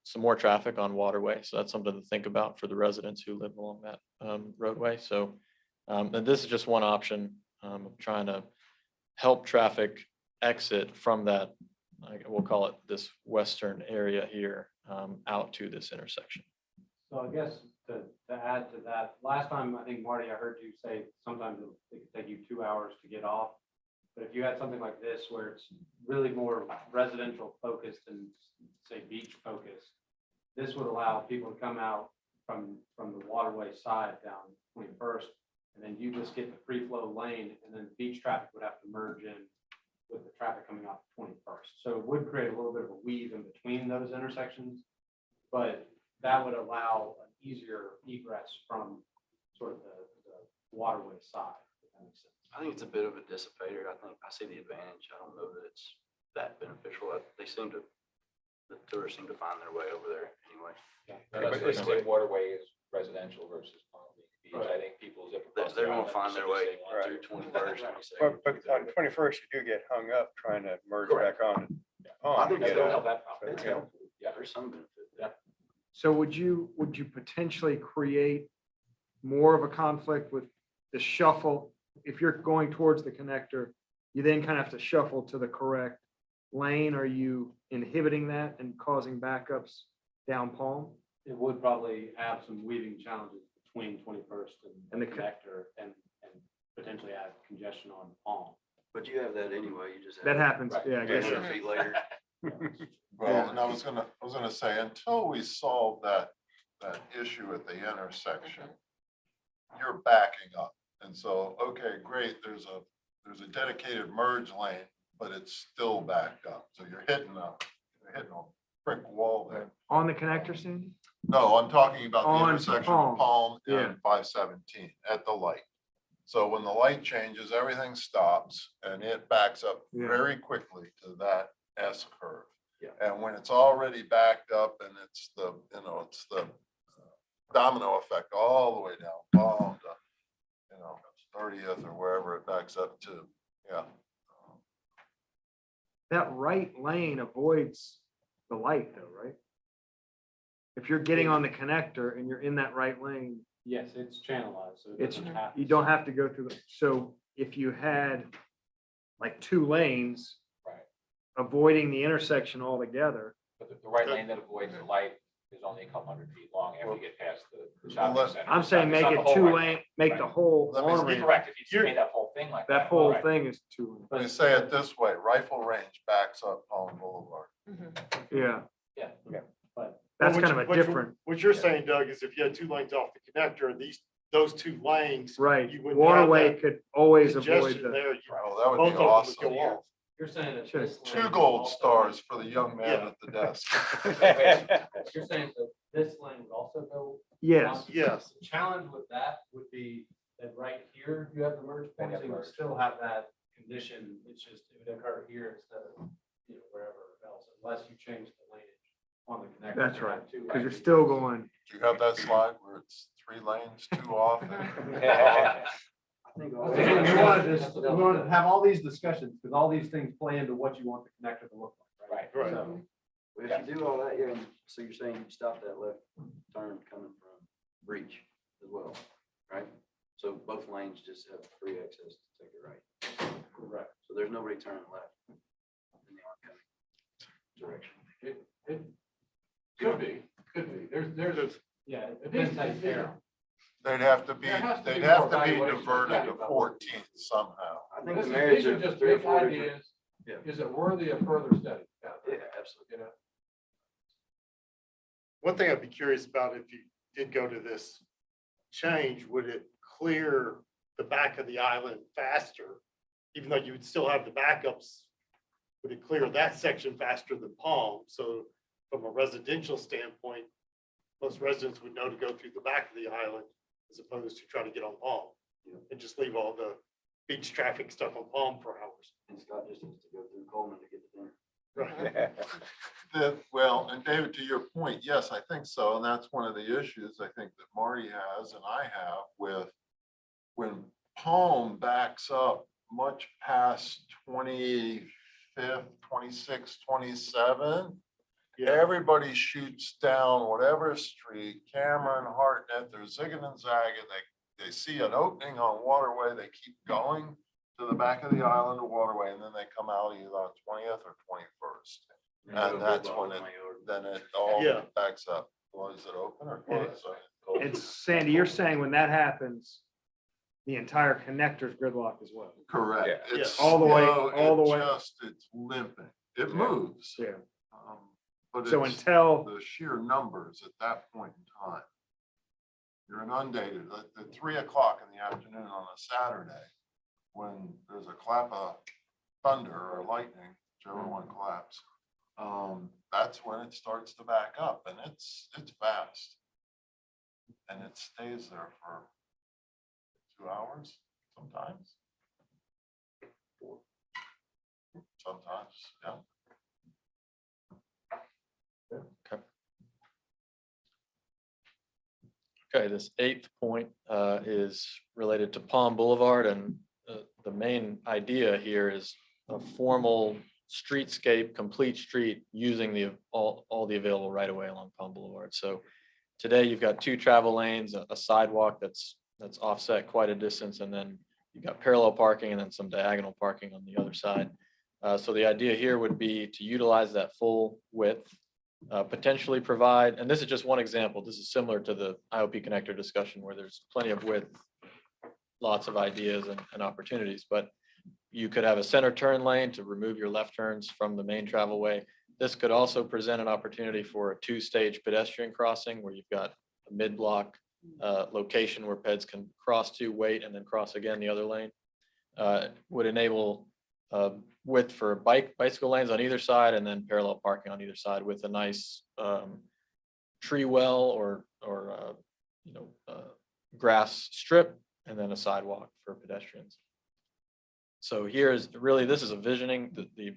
some more traffic on Waterway. So that's something to think about for the residents who live along that roadway. So and this is just one option of trying to help traffic exit from that, we'll call it this western area here, out to this intersection. So I guess to add to that, last time, I think, Marty, I heard you say sometimes it could take you 2 hours to get off. But if you had something like this where it's really more residential focused and say beach focused, this would allow people to come out from the Waterway side down 21st, and then you just get the free flow lane, and then beach traffic would have to merge in with the traffic coming off 21st. So it would create a little bit of a weave in between those intersections, but that would allow an easier egress from sort of the Waterway side, if that makes sense. I think it's a bit of a dissipator. I think I see the advantage. I don't know that it's that beneficial. The tourists seem to find their way over there anyway. But it's the Waterway is residential versus Palm Beach. Right. I think people zip across. They're the gonna island find as their soon as way they want through to. 21st. but on 21st, you do get hung up trying to merge back on. I think You That know, don't help that problem. It's helpful. Yeah, there's some benefit. So would you potentially create more of a conflict with the shuffle? If you're going towards the connector, you then kind of have to shuffle to the correct lane. Are you inhibiting that and causing backups down Palm? It would probably have some weaving challenges between 21st and the connector and potentially add congestion on Palm. But you have that anyway. You just have. That happens, Right. yeah, I guess. 100 feet later. Well, and I was gonna say, until we solve that issue at the intersection, you're backing up. And so, okay, great, there's a dedicated merge lane, but it's still backed up. So you're hitting a brick wall there. On the connector, Sandy? No, I'm talking about the On intersection Palm. of Palm Yeah. and 517 at the light. So when the light changes, everything stops and it backs up Yeah. very quickly to that S curve. And when it's already backed up and it's the, it's the domino effect all the way down, Palm to, 30th or wherever it backs up to, yeah. That right lane avoids the light though, right? If you're getting on the connector and you're in that right lane, Yes, it's channelized, so. it's, doesn't have you to- don't have to go through the, so if you had like 2 lanes Right. avoiding the intersection altogether, But the right lane that avoids the light is only a couple hundred feet long after you get past the shopping Unless- center. I'm It's saying not- it's make not it the whole 2 right lane, make the Right. whole Let me on speak ramp. Correct, if you made that whole thing like that. That whole right. thing is 2 lanes. Let me say it this way, rifle range backs up Palm Boulevard. Yeah, Yeah. But that's What kind you- of a what you- different, What you're saying, Doug, is if you had 2 lanes off the connector, those 2 lanes, right. you wouldn't have Waterway that could always avoid congestion the, there. Oh, that would Both be of them would awesome. go off. you're saying that. Sure. this 2 lane gold also- stars for the young man Yeah. at the desk. You're saying that this lane would also go. yes, Yes. The challenge with that would be that right here, you have the merge Then point, you so have you would merge. still have that condition. It's just, it would occur here instead of, wherever else, unless you change the laneage on the connector. That's to right, have 2 because you're lanes. still going, Do you have that slide where it's 3 lanes, 2 off? We wanted to have all these discussions, because all these things play into what you want the connector to look like, right? Right. Right. So, Well, if you do all that, yeah, so you're saying you stop that left turn coming from Breach as well, right? So both lanes just have free access to take it right. correct. So there's nobody turning left in the oncoming direction. Could be. There's, Yeah, it depends how you pair 'em. They'd have to be, There has to be they'd more have to be evaluation. diverted to Yeah. 14th somehow. I think this the is, marriage these are of just 3 or big 4 different. ideas. Yeah. Is it worthy of further study? Yeah, absolutely. You know? One thing I'd be curious about, if you did go to this change, would it clear the back of the island faster? Even though you would still have the backups, would it clear that section faster than Palm? So from a residential standpoint, most residents would know to go through the back of the island as opposed to try to get on Palm. And just leave all the beach traffic stuff on Palm for hours. And Scott just needs to go through Coleman to get to dinner. Right. Well, and David, to your point, yes, I think so. And that's one of the issues I think that Marty has and I have with when Palm backs up much past 25th, 26th, 27th, Yeah. everybody shoots down whatever street, Cameron, Hartnett, they're zigging and zagging. They see an opening on Waterway, they keep going to the back of the island of Waterway, and then they come out either on 20th or 21st. And that's when then it all Yeah. backs up. Well, is it open or Yeah. closed? and Sandy, you're saying when that happens, the entire connector's gridlocked as well. Correct. Yeah. It's All the way- slow, all the it way. just, it's limping. It moves. Yeah, But so it's until, the sheer numbers at that point in time. You're inundated at 3 o'clock in the afternoon on a Saturday, when there's a clap of thunder or lightning, whichever one claps. That's when it starts to back up, and it's fast. And it stays there for 2 hours sometimes. Sometimes, yeah. Okay, this 8th point is related to Palm Boulevard, and the main idea here is a formal streetscape, complete street using all the available right of way along Palm Boulevard. So today you've got 2 travel lanes, a sidewalk that's offset quite a distance, and then you've got parallel parking and then some diagonal parking on the other side. So the idea here would be to utilize that full width, potentially provide, and this is just one example, this is similar to the IOP connector discussion where there's plenty of width, lots of ideas and opportunities, but you could have a center turn lane to remove your left turns from the main travelway. This could also present an opportunity for a 2-stage pedestrian crossing where you've got a mid-block location where peds can cross to, wait, and then cross again the other lane. Would enable width for bicycle lanes on either side and then parallel parking on either side with a nice tree well or grass strip and then a sidewalk for pedestrians. So here's really, this is a visioning. The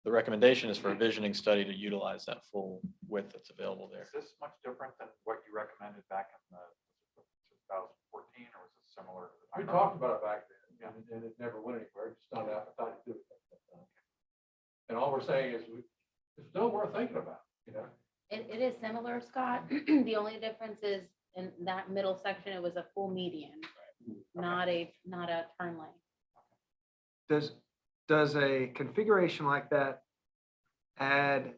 The recommendation is for a visioning study to utilize that full width that's available there. Is this much different than what you recommended back in the 2014, or was it similar? We talked about it back then, and it never went anywhere, just not appetite to do it. And all we're saying is, it's still worth thinking about, you know? It is similar, Scott. The only difference is in that middle section, it was a full median, not a turn lane. Does a configuration like that add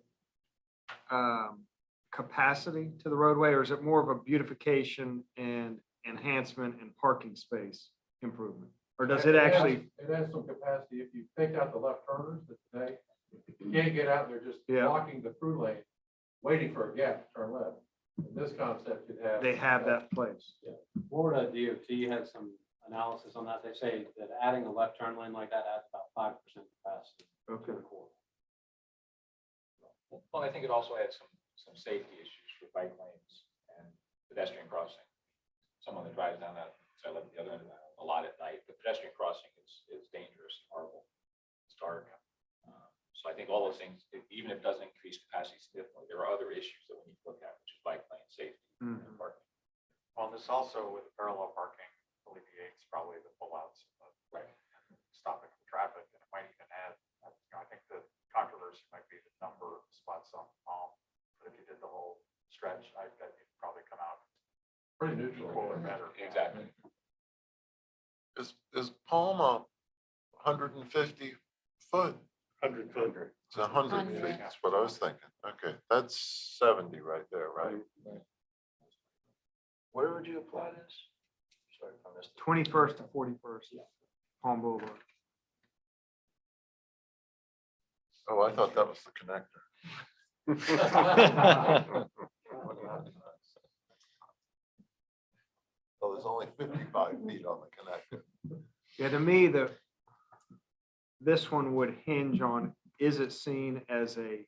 capacity to the roadway, or is it more of a beautification and enhancement and parking space improvement? Or does it actually? It has some capacity. If you take out the left turners that today, you can't get out there just Yeah. blocking the through lane, waiting for a gap to turn left. And this concept could have. They have that place. Florida DOT has some analysis on that. They say that adding a left turn lane like that adds about 5% capacity to Okay. the corridor. Well, I think it also adds some safety issues for bike lanes and pedestrian crossing. Someone that drives down that, so I live at the other end of that a lot at night, the pedestrian crossing is dangerous, horrible, it's dark. So I think all those things, even if it doesn't increase capacity significantly, there are other issues that we need to look at, which is bike lane safety and parking. Well, this also with the parallel parking alleviates probably the pullouts, Right. stopping the traffic, and it might even add, I think the controversy might be the number of spots on Palm. But if you did the whole stretch, I bet you'd probably come out Pretty neutral. equal or better. Exactly. Is Palm 150 foot? 100 foot. It's 100 feet, that's what I was thinking. Okay, that's 70 right there, right? Where would you apply this? Sorry if I missed it. 21st to 41st, Palm Boulevard. Oh, I thought that was the connector. Well, there's only 55 feet on the connector. Yeah, to me, this one would hinge on, is it seen as a,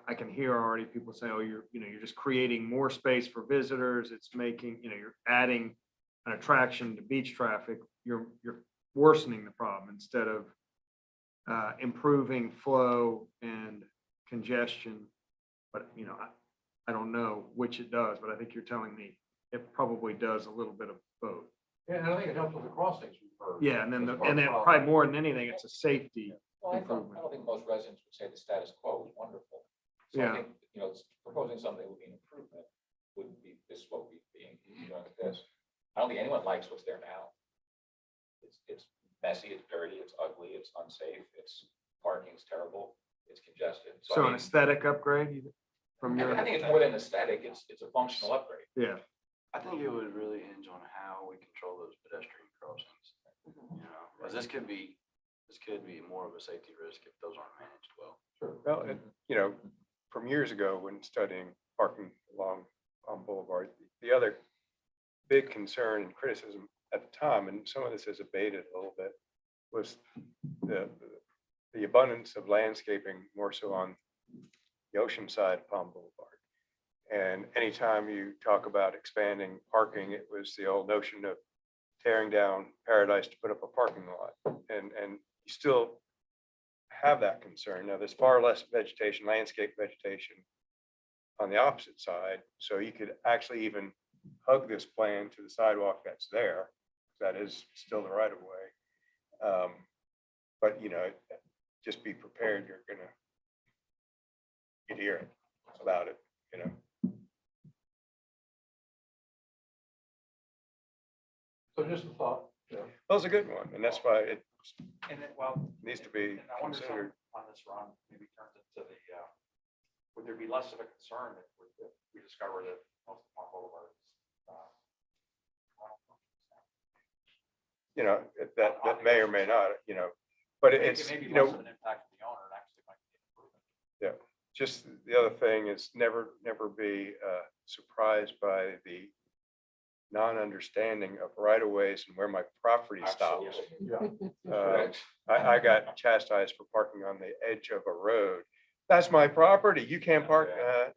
I can hear already people say, oh, you're just creating more space for visitors. It's making, you're adding an attraction to beach traffic. You're worsening the problem instead of improving flow and congestion. But, I don't know which it does, but I think you're telling me it probably does a little bit of both. Yeah, and I think it helps with the crossings. we've heard. Yeah, and then That's part of the problem. probably more than anything, it's a safety. Well, I don't think most residents would say the status quo is wonderful. So Yeah. I think, proposing something would be an improvement, wouldn't be, this is what we're doing with this. I don't think anyone likes what's there now. It's messy, it's dirty, it's ugly, it's unsafe, it's parking's terrible, it's congested. I So an mean, aesthetic upgrade from your, I think it's more than aesthetic, it's a functional upgrade. yeah. I think it would really hinge on how we control those pedestrian crossings. Because this could be more of a safety risk if those aren't managed well. Well, from years ago when studying parking along Palm Boulevard, the other big concern and criticism at the time, and some of this has abated a little bit, was the abundance of landscaping more so on the ocean side of Palm Boulevard. And anytime you talk about expanding parking, it was the old notion of tearing down Paradise to put up a parking lot. And you still have that concern. Now, there's far less vegetation, landscape vegetation on the opposite side. So you could actually even hug this plan to the sidewalk that's there. That is still the right of way. But, just be prepared. You'd hear it about it, So just a thought. That was a good one. And that's why it needs to be And I wonder if considered. on this run, maybe turns into would there be less of a concern if we discover that most of Palm Boulevard is That may or may not, but it's, maybe less of an impact to the owner, and actually might be an improvement. just the other thing is never be surprised by the non-understanding of right-of-ways and where my property stops. Absolutely. I got chastised for parking on the edge of a road. That's my property. You can't park,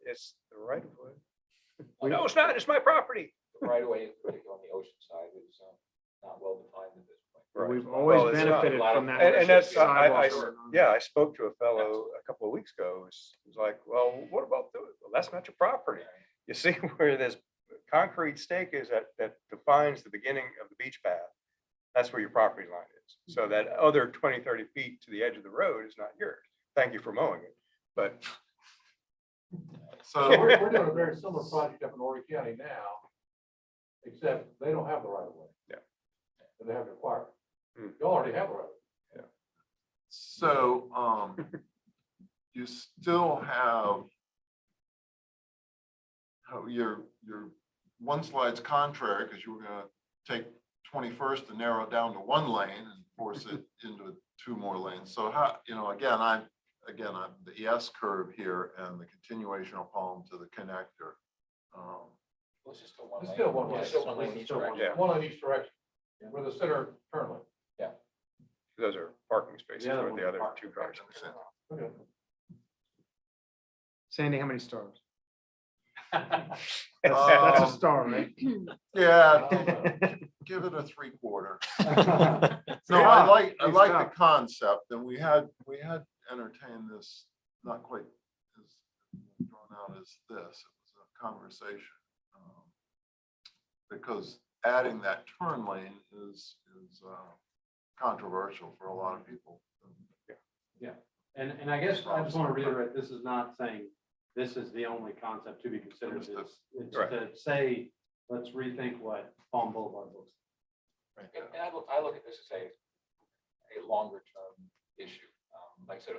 it's the right-of-way. No, it's not. It's my property. Right away, particularly on the ocean side, is not well defined at this point. We've always Well, it's not. benefited from that. And that's, sidewalk. yeah, I spoke to a fellow a couple of weeks ago, who's like, well, what about, well, that's not your property. You see where this concrete stake is that defines the beginning of the beach path. That's where your property line is. So that other 20, 30 feet to the edge of the road is not yours. Thank you for mowing it, but. So, We're doing a very similar project up in Horry County now, except they don't have the right of way. Yeah. And they have to acquire. Hmm. You already have the right of way. so, you still have your one slide's contrary, because you were gonna take 21st and narrow it down to one lane and force it into 2 more lanes. So how, again, I'm the S curve here and the continuation of Palm to the connector. Well, it's just still one It's lane. still one lane. It's still one lane each direction. Yeah. One in each direction, with a center turn lane. Those are parking spaces The other for the one's other parking. 2 cars. Okay. Sandy, how many stars? Um, That's a star, right? Yeah, I don't know. give it a 3/4. Yeah. No, I like Good the stuff. concept, and we had entertained this, not quite as drawn out as this. It was a conversation. Because adding that turn lane is controversial for a lot of people. And I guess I just want to reiterate, this is not saying this is the only concept to be considered. It's Right. to say, let's rethink what Palm Boulevard looks like. And I look at this as a longer term issue. Like I said,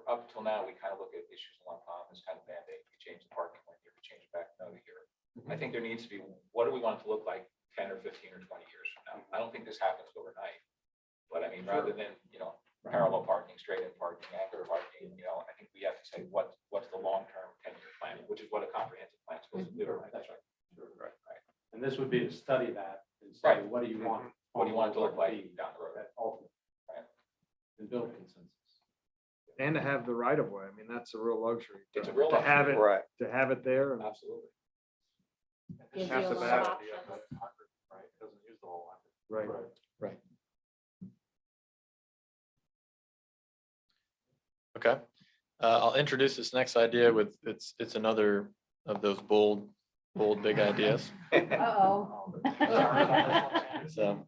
up till now, we kind of look at issues along Palm as kind of Band-Aid. We change the parking lane here, we change it back another year. I think there needs to be, what do we want it to look like 10 or 15 or 20 years from now? I don't think this happens overnight. But I mean, rather than, parallel parking, straight in parking, anchor parking, I think we have to say what's the long-term 10-year plan, which is what a comprehensive plan is supposed to do. That's right. Right. And this would be to study that and say, Right. what do you want? What do you want it to look like be down the road? ultimately? Right. And build consensus. And to have the right of way. I mean, that's a real luxury. It's a real To have it, Right. to have it there. and- Absolutely. Gives Half you the a lot of battle. options. Right, doesn't use the whole 100. Right. Right. Okay, I'll introduce this next idea with, it's another of those bold big ideas. Uh-oh. So,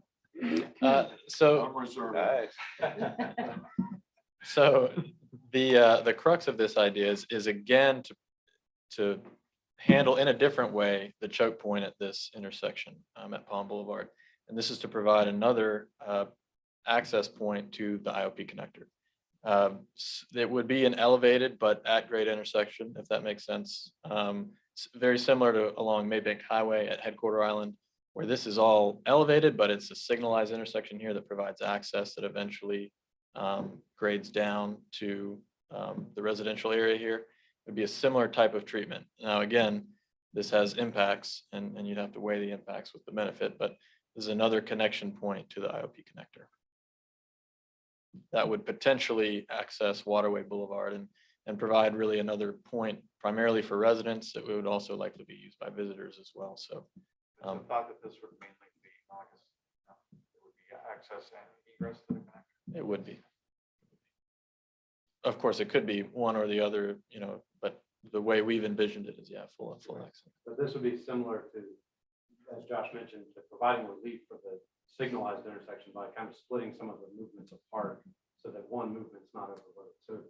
I'm reserving. Nice. so the crux of this idea is again to handle in a different way the choke point at this intersection at Palm Boulevard. And this is to provide another access point to the IOP connector. It would be an elevated but at grade intersection, if that makes sense. Very similar to along Maybank Highway at Headquarter Island, where this is all elevated, but it's a signalized intersection here that provides access that eventually grades down to the residential area here. It'd be a similar type of treatment. Now, again, this has impacts and you'd have to weigh the impacts with the benefit, but this is another connection point to the IOP connector that would potentially access Waterway Boulevard and provide really another point primarily for residents that would also likely be used by visitors as well. So I thought that this would mainly be, it would be access and egress to the connector. it would be. Of course, it could be one or the other, but the way we've envisioned it is, yeah, full access. But this would be similar to, as Josh mentioned, to providing relief for the signalized intersection by kind of splitting some of the movements apart so that one movement's not overloaded. So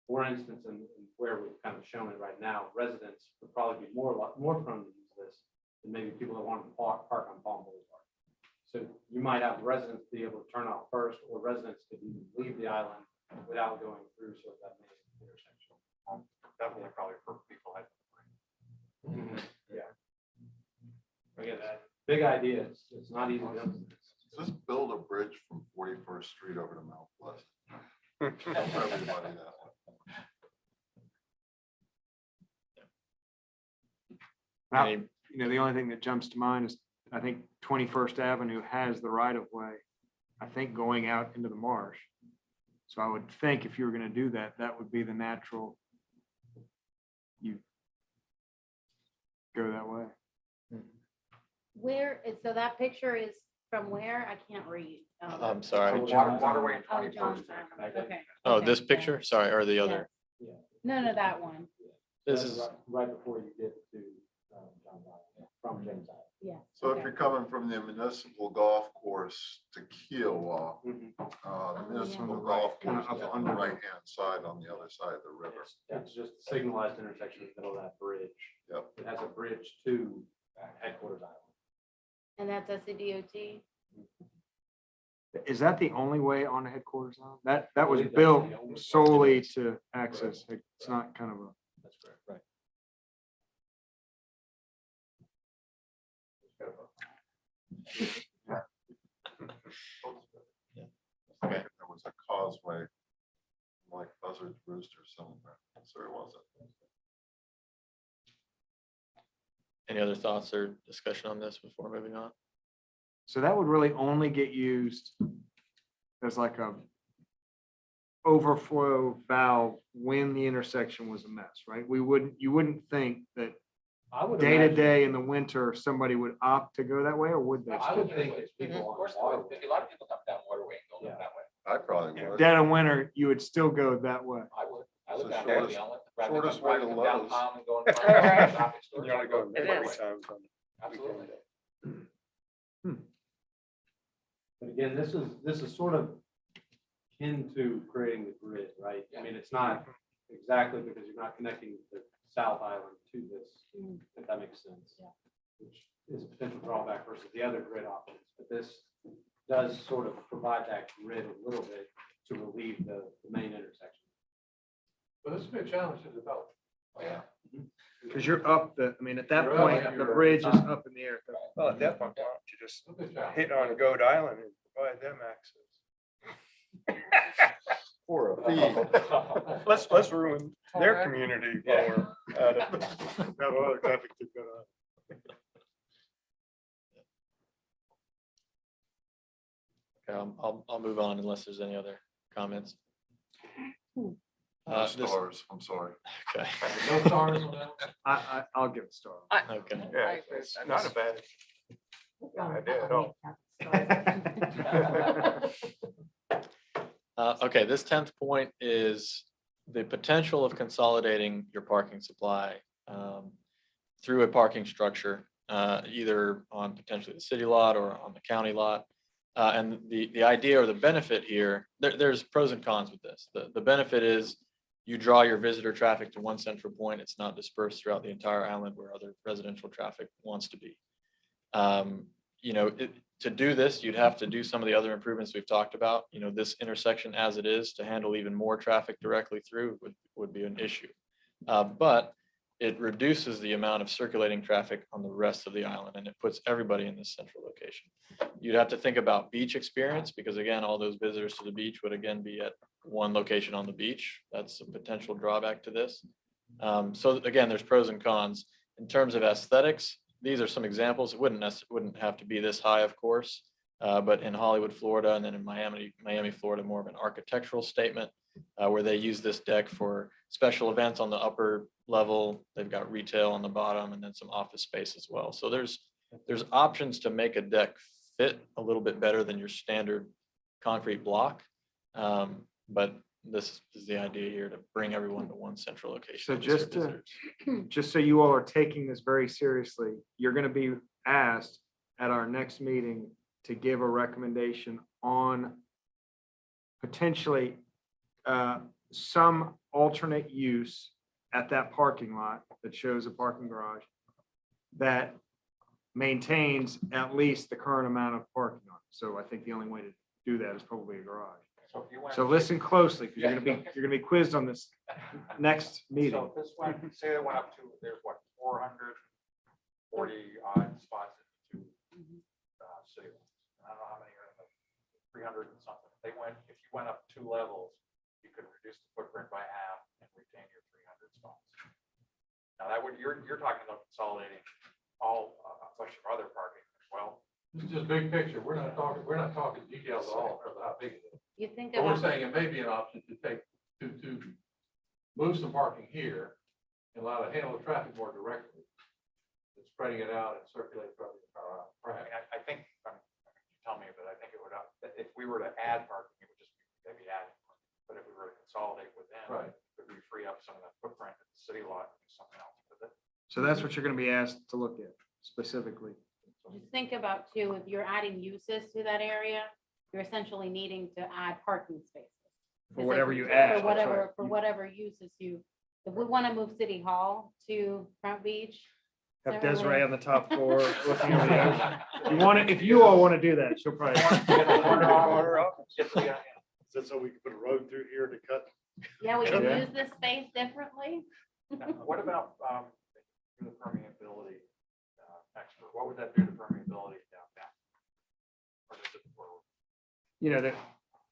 for instance, in where we've kind of shown it right now, residents would probably be more prone to use this than maybe people that want to park on Palm Boulevard. So you might have residents be able to turn off first, or residents could even leave the island without going through sort of that main intersection. Definitely probably for people that. Yeah. Again, that big idea, it's not easy to implement. Just build a bridge from 41st Street over to Mount Pleasant. For everybody that way. Now, Any- the only thing that jumps to mind is, I think 21st Avenue has the right of way, I think going out into the marsh. So I would think if you were going to do that, that would be the natural, you go that way. Where is, so that picture is From where? I can't read. I'm sorry. Waterway and Oh, 21st. John's okay. Oh, okay, this yeah. picture? Sorry, or the other? Yeah. No, that one. This That's is, right before you get to John's Island, from James Island. Yeah. So if okay. you're coming from the municipal golf course to Kiowa, the municipal On the golf right, kinda course is up on the under. right-hand side, on the other side of the river. It's just a signalized intersection in the middle of that bridge. Yep. It has a bridge to Headquarters Island. And that's SCDOT? Is that the only way on the headquarters island? That was believe that's built the only- solely to access. It's not kind of a. That's correct. Right. Okay. There was a causeway, like Buzzard's Roost or somewhere, so it wasn't. any other thoughts or discussion on this before moving on? So that would really only get used as like a overflow valve when the intersection was a mess, right? You wouldn't think that I would day to imagine- day in the winter, somebody would opt to go that way, or would they? I would think that people Of on course, Waterway- there'd be a lot of people come down Waterway and go Yeah. that way. I probably would. Dead of winter, you would still go that way. I would. I It's live the down there. shortest- Rather than shortest come- way rather to than down Lowe's. Palm and go in front of the shopping stores, You only I go go three that way. times on Absolutely. But again, this is sort of akin to creating the grid, right? I mean, it's not exactly because you're not connecting the South Island to this, if that makes sense. Yeah. Which is a potential drawback versus the other grid options, but this does sort of provide that grid a little bit to relieve the main intersection. But this would be a challenge to develop. Oh, yeah. Because you're up at that You're up, point, yeah, the you're bridge is up. up in the air. Well, at that point, why don't you just It'll be a challenge. hit on Goat Island and provide them access? For a fee. Let's ruin their community while we're at it. Got a lot of traffic to go on. Okay, I'll move on unless there's any other comments. No This- stars, I'm sorry. Okay, No stars on that? I'll give it a star. okay. Yeah, it's not a bad idea at all. Okay, this 10th point is the potential of consolidating your parking supply through a parking structure, either on potentially the city lot or on the county lot. And the idea or the benefit here, there's pros and cons with this. The benefit is you draw your visitor traffic to one central point. It's not dispersed throughout the entire island where other residential traffic wants to be. To do this, you'd have to do some of the other improvements we've talked about. This intersection as it is to handle even more traffic directly through would be an issue. But it reduces the amount of circulating traffic on the rest of the island and it puts everybody in this central location. You'd have to think about beach experience because again, all those visitors to the beach would again be at one location on the beach. That's a potential drawback to this. So again, there's pros and cons. In terms of aesthetics, these are some examples. It wouldn't have to be this high, of course, but in Hollywood, Florida, and then in Miami, Florida, more of an architectural statement where they use this deck for special events on the upper level. They've got retail on the bottom and then some office space as well. So there's options to make a deck fit a little bit better than your standard concrete block. But this is the idea here to bring everyone to one central location. So at least for just to- visitors. Just so you all are taking this very seriously, you're going to be asked at our next meeting to give a recommendation on potentially some alternate use at that parking lot that shows a parking garage that maintains at least the current amount of parking on it. So I think the only way to do that is probably a garage. So if you went. So listen closely, because you're gonna be quizzed on this next meeting. So if this went, say it went up to, there's what, 440 odd spots in the two city ones. I don't know how many are in the 300 and something. If you went up 2 levels, you could reduce the footprint by half and retain your 300 spots. Now you're talking about consolidating all, a bunch of other parking as well. This is just big picture. We're not talking details at all of how big it is. You think But we're about, saying it may be an option to move some parking here and allow to handle the traffic more directly. And spreading it out and circulate throughout the entire island. I mean, I think, tell were to add parking, it would just be maybe add. But if we were to consolidate within, Right. could we free up some of that footprint at the city lot and do something else with it? So that's what you're gonna be asked to look at specifically. Just think about too, if you're adding uses to that area, you're essentially needing to add parking spaces. For It's whatever like- you add, For that's whatever, right. for You- whatever uses you, if we want to move City Hall to Front Beach. Have certainly- Desiree on the top floor looking over the ocean. You want to, if you all want to do that, she'll probably. Is that so we can put a road through here to cut? Yeah, we can Yeah. use this space differently. Now, what about the permeability expert? What would that do to permeability downtown? Or does it, or You know, that,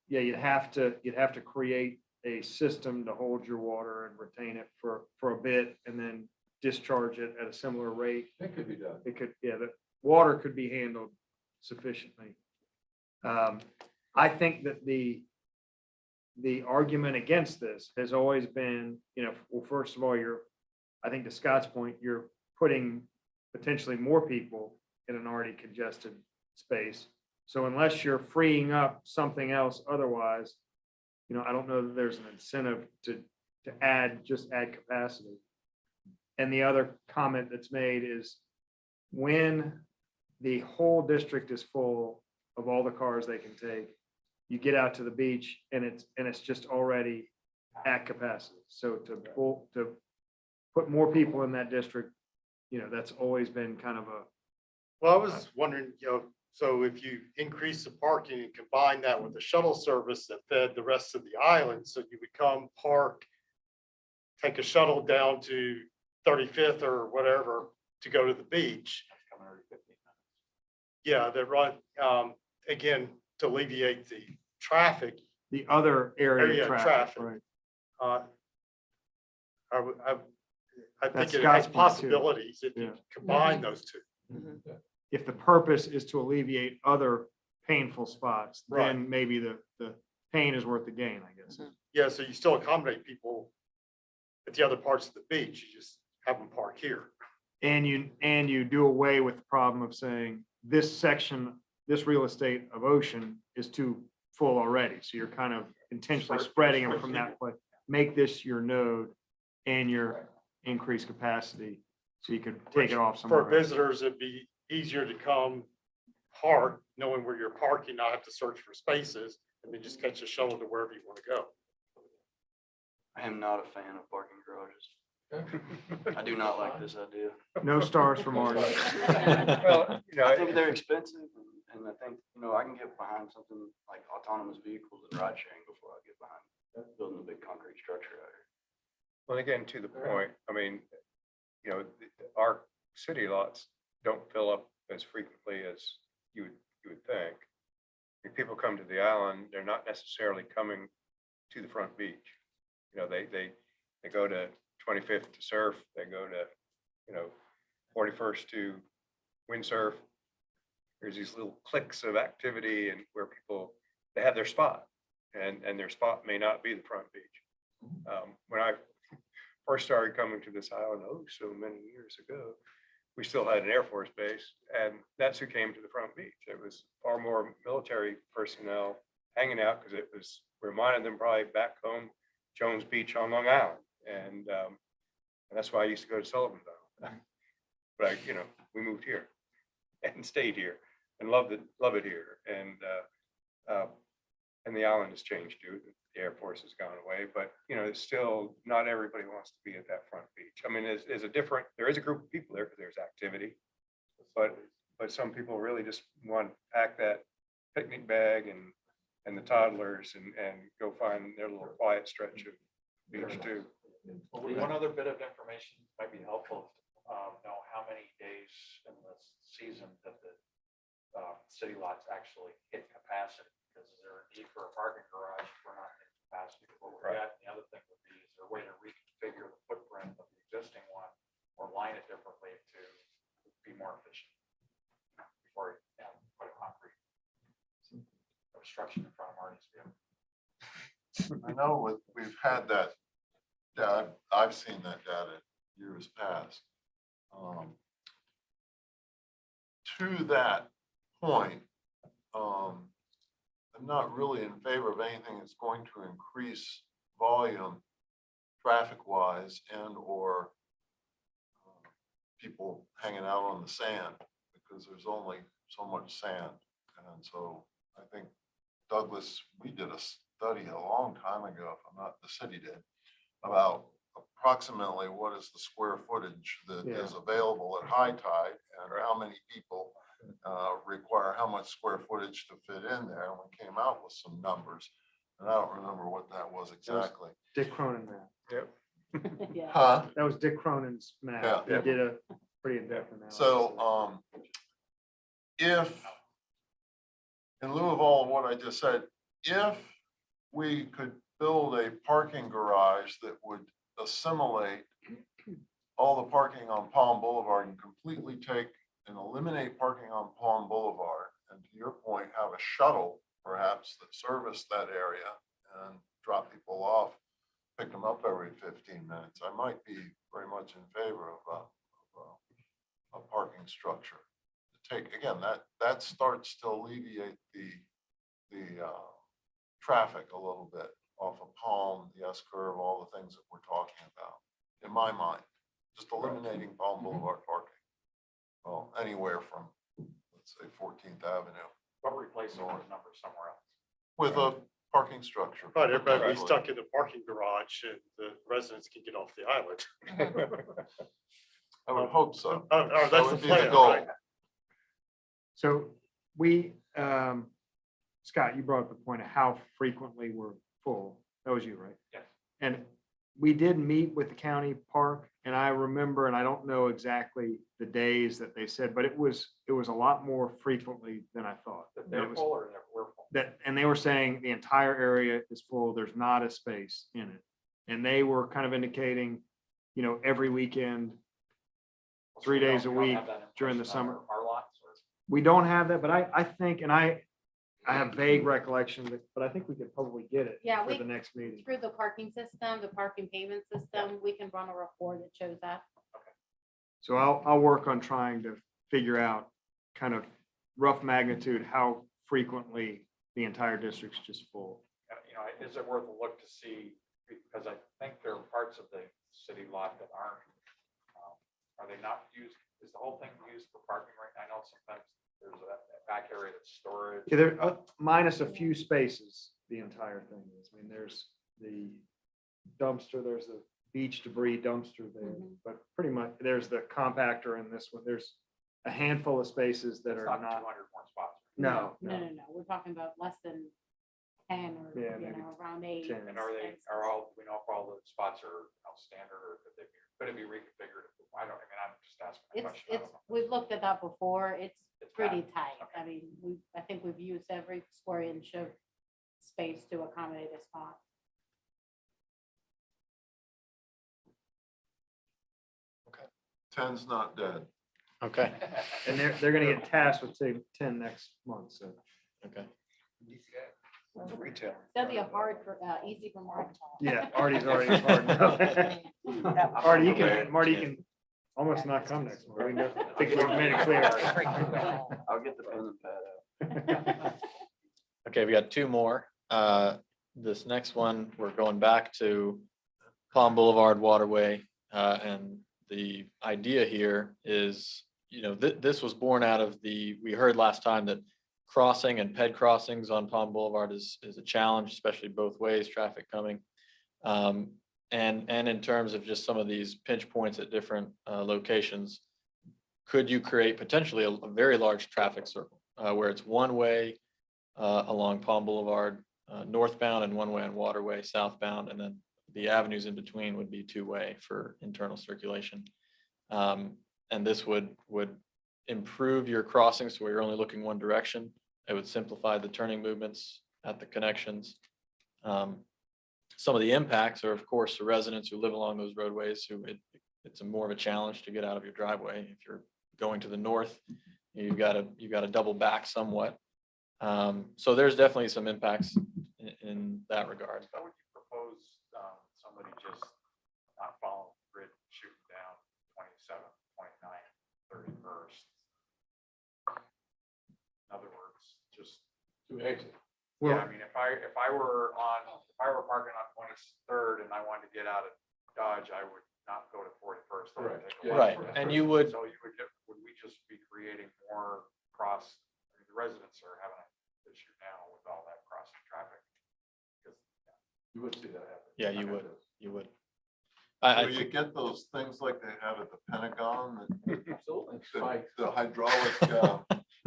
yeah, you'd have to create a system to hold your water and retain it for a bit and then discharge it at a similar rate. It could be done. It could, yeah, the water could be handled sufficiently. I think that the argument against this has always been, well, first of all, I think to Scott's point, you're putting potentially more people in an already congested space. So unless you're freeing up something else otherwise, I don't know that there's an incentive to add capacity. And the other comment that's made is when the whole district is full of all the cars they can take, you get out to the beach and it's just already at capacity. So to put more people in that district, that's always been kind of a, Well, I was wondering, so if you increase the parking and combine that with the shuttle service that fed the rest of the island, so you would come park, take a shuttle down to 35th or whatever to go to the beach. coming already 15 minutes? Yeah, that run, again, to alleviate the traffic. the other area Area of of traffic, traffic. right? I think That's it Scott's has point, too. possibilities if you Yeah. combine those two. If the purpose is to alleviate other painful spots, Right. then maybe the pain is worth the gain, I guess. Yeah, so you still accommodate people at the other parts of the beach, you just have them park here. And you do away with the problem of saying this section, this real estate of Ocean is too full already. So you're kind of intentionally spreading them from that place. Make this your node and your increased capacity. So you could take it off For somewhere else. visitors, it'd be easier to come park, knowing where you're parking, not have to search for spaces, and then just catch a shuttle to wherever you want to go. I am not a fan of parking garages. I do not like this idea. No stars for Marty. Well, I think they're expensive and I think, I can get behind something like autonomous vehicles and ride sharing before I get behind building a big concrete structure out here. well, again, to the point, I mean, our city lots don't fill up as frequently as you would think. If people come to the island, they're not necessarily coming to the front beach. They go to 25th to surf, they go to, 41st to windsurf. There's these little cliques of activity and where they have their spot and their spot may not be the front beach. When I first started coming to this island, so many years ago, we still had an Air Force base and that's who came to the front beach. It was far more military personnel hanging out because it was reminded them probably back home, Jones Beach on Long Island. And that's why I used to go to Sullivanville. But we moved here and stayed here and love it here. And the island has changed too. The Air Force has gone away, but it's still not everybody wants to be at that front beach. I mean, there is a group of people there because there's activity, but some people really just want to pack that picnic bag and the toddlers and go find their little quiet stretch of beach too. One other bit of information might be helpful, know how many days in the season that the city lots actually hit capacity. Because is there a need for a parking garage if we're not hitting capacity? What we're Right. at, and the other thing would be, is there a way to reconfigure the footprint of the existing one or line it differently to be more efficient? Before you put a concrete obstruction in front of Marty's vehicle. I know we've had that, I've seen that data years past. To that point, I'm not really in favor of anything that's going to increase volume traffic wise and or people hanging out on the sand, because there's only so much sand. And so I think Douglas, we did a study a long time ago, if I'm not, the city did, about approximately what is the square footage that is available at high tide and how many people require how much square footage to fit in there. And we came out with some numbers. And I don't remember what that was exactly. Dick Cronin math. Yep. Yeah. Huh? That was Dick Cronin's math. Yeah. He did a pretty in-depth analysis. So if, in lieu of all of what I just said, if we could build a parking garage that would assimilate all the parking on Palm Boulevard and completely take and eliminate parking on Palm Boulevard, and to your point, have a shuttle perhaps that serviced that area and drop people off, pick them up every 15 minutes, I might be very much in favor of a parking structure. To take, again, that starts to alleviate the traffic a little bit off of Palm, the S-curve, all the things that we're talking about, in my mind, just eliminating Palm Boulevard parking. Well, anywhere from, let's say, 14th Avenue But replace those numbers somewhere else. with a parking structure. But everybody be potentially. stuck in the parking garage and the residents can get off the island. I would hope so. Oh, That that's the would be the plan, goal. right? So we, Scott, you brought up the point of how frequently we're full. That was you, right? Yes. And we did meet with the county park, and I remember, and I don't know exactly the days that they said, but it was a lot more frequently than I thought. That It they're was- full or that we're full. That, and they were saying the entire area is full, there's not a space in it. And they were kind of indicating, every weekend, 3 days a We don't week have that during the information on summer. Our lots or. We don't have that, but I think, and I have vague recollection, but I think we could probably get it Yeah, for we- the next meeting. Through the parking system, the parking payment system, we can run a report that shows that. So I'll work on trying to figure out kind of rough magnitude, how frequently the entire district's just full. Is it worth a look to see, because I think there are parts of the city lot that aren't, are they not used, is the whole thing used for parking right now? I know sometimes there's a back area that's storage. Yeah, there, minus a few spaces, the entire thing is. I mean, there's the dumpster, there's the beach debris dumpster there, Mhm. but pretty much, there's the compactor in this one. There's a handful of spaces that It's are not not, 200 more spots. no, No, no. no, no, we're talking about less than 10 or, Yeah, maybe around 8. 10. And are all, do we know if all the spots are standard or could it be reconfigured? I'm just asking a It's, question. I don't know. we've looked at that before. It's It's pretty bad. tight. Okay. I mean, I think we've used every square inch of space to accommodate a spot. Ten's not dead. Okay, And they're gonna get tasked with 10 next month, so. okay. That'd be a hard, easy for Mark. Yeah, Artie's already hard enough. Marty, you can almost not come next month. We know- I think we've made it clear. I'll get the pen and pad out. Okay, we got two more. This next one, we're going back to Palm Boulevard Waterway. And the idea here is, this was born out of we heard last time that crossing and ped crossings on Palm Boulevard is a challenge, especially both ways, traffic coming. And in terms of just some of these pinch points at different locations, could you create potentially a very large traffic circle where it's one way along Palm Boulevard northbound and one way on Waterway southbound, and then the avenues in between would be two-way for internal circulation. And this would improve your crossings so you're only looking one direction. It would simplify the turning movements at the connections. Some of the impacts are, of course, the residents who live along those roadways it's more of a challenge to get out of your driveway. If you're going to the north, you've got to double back somewhat. So there's definitely some impacts in that regard. How would you propose somebody just not following the grid, shooting down 27th, 29th, 31st? In other words, just To exit. Yeah, I mean, if I were parking on 23rd and I wanted to get out of Dodge, I would not go to 41st. I would Correct. take a Right, left. and you would, So would we just be creating more cross, I mean, the residents are having an issue now with all that crossing traffic. You would see that happen. yeah, you would. So I you get those things like they have at the Pentagon, Absolutely. the hydraulic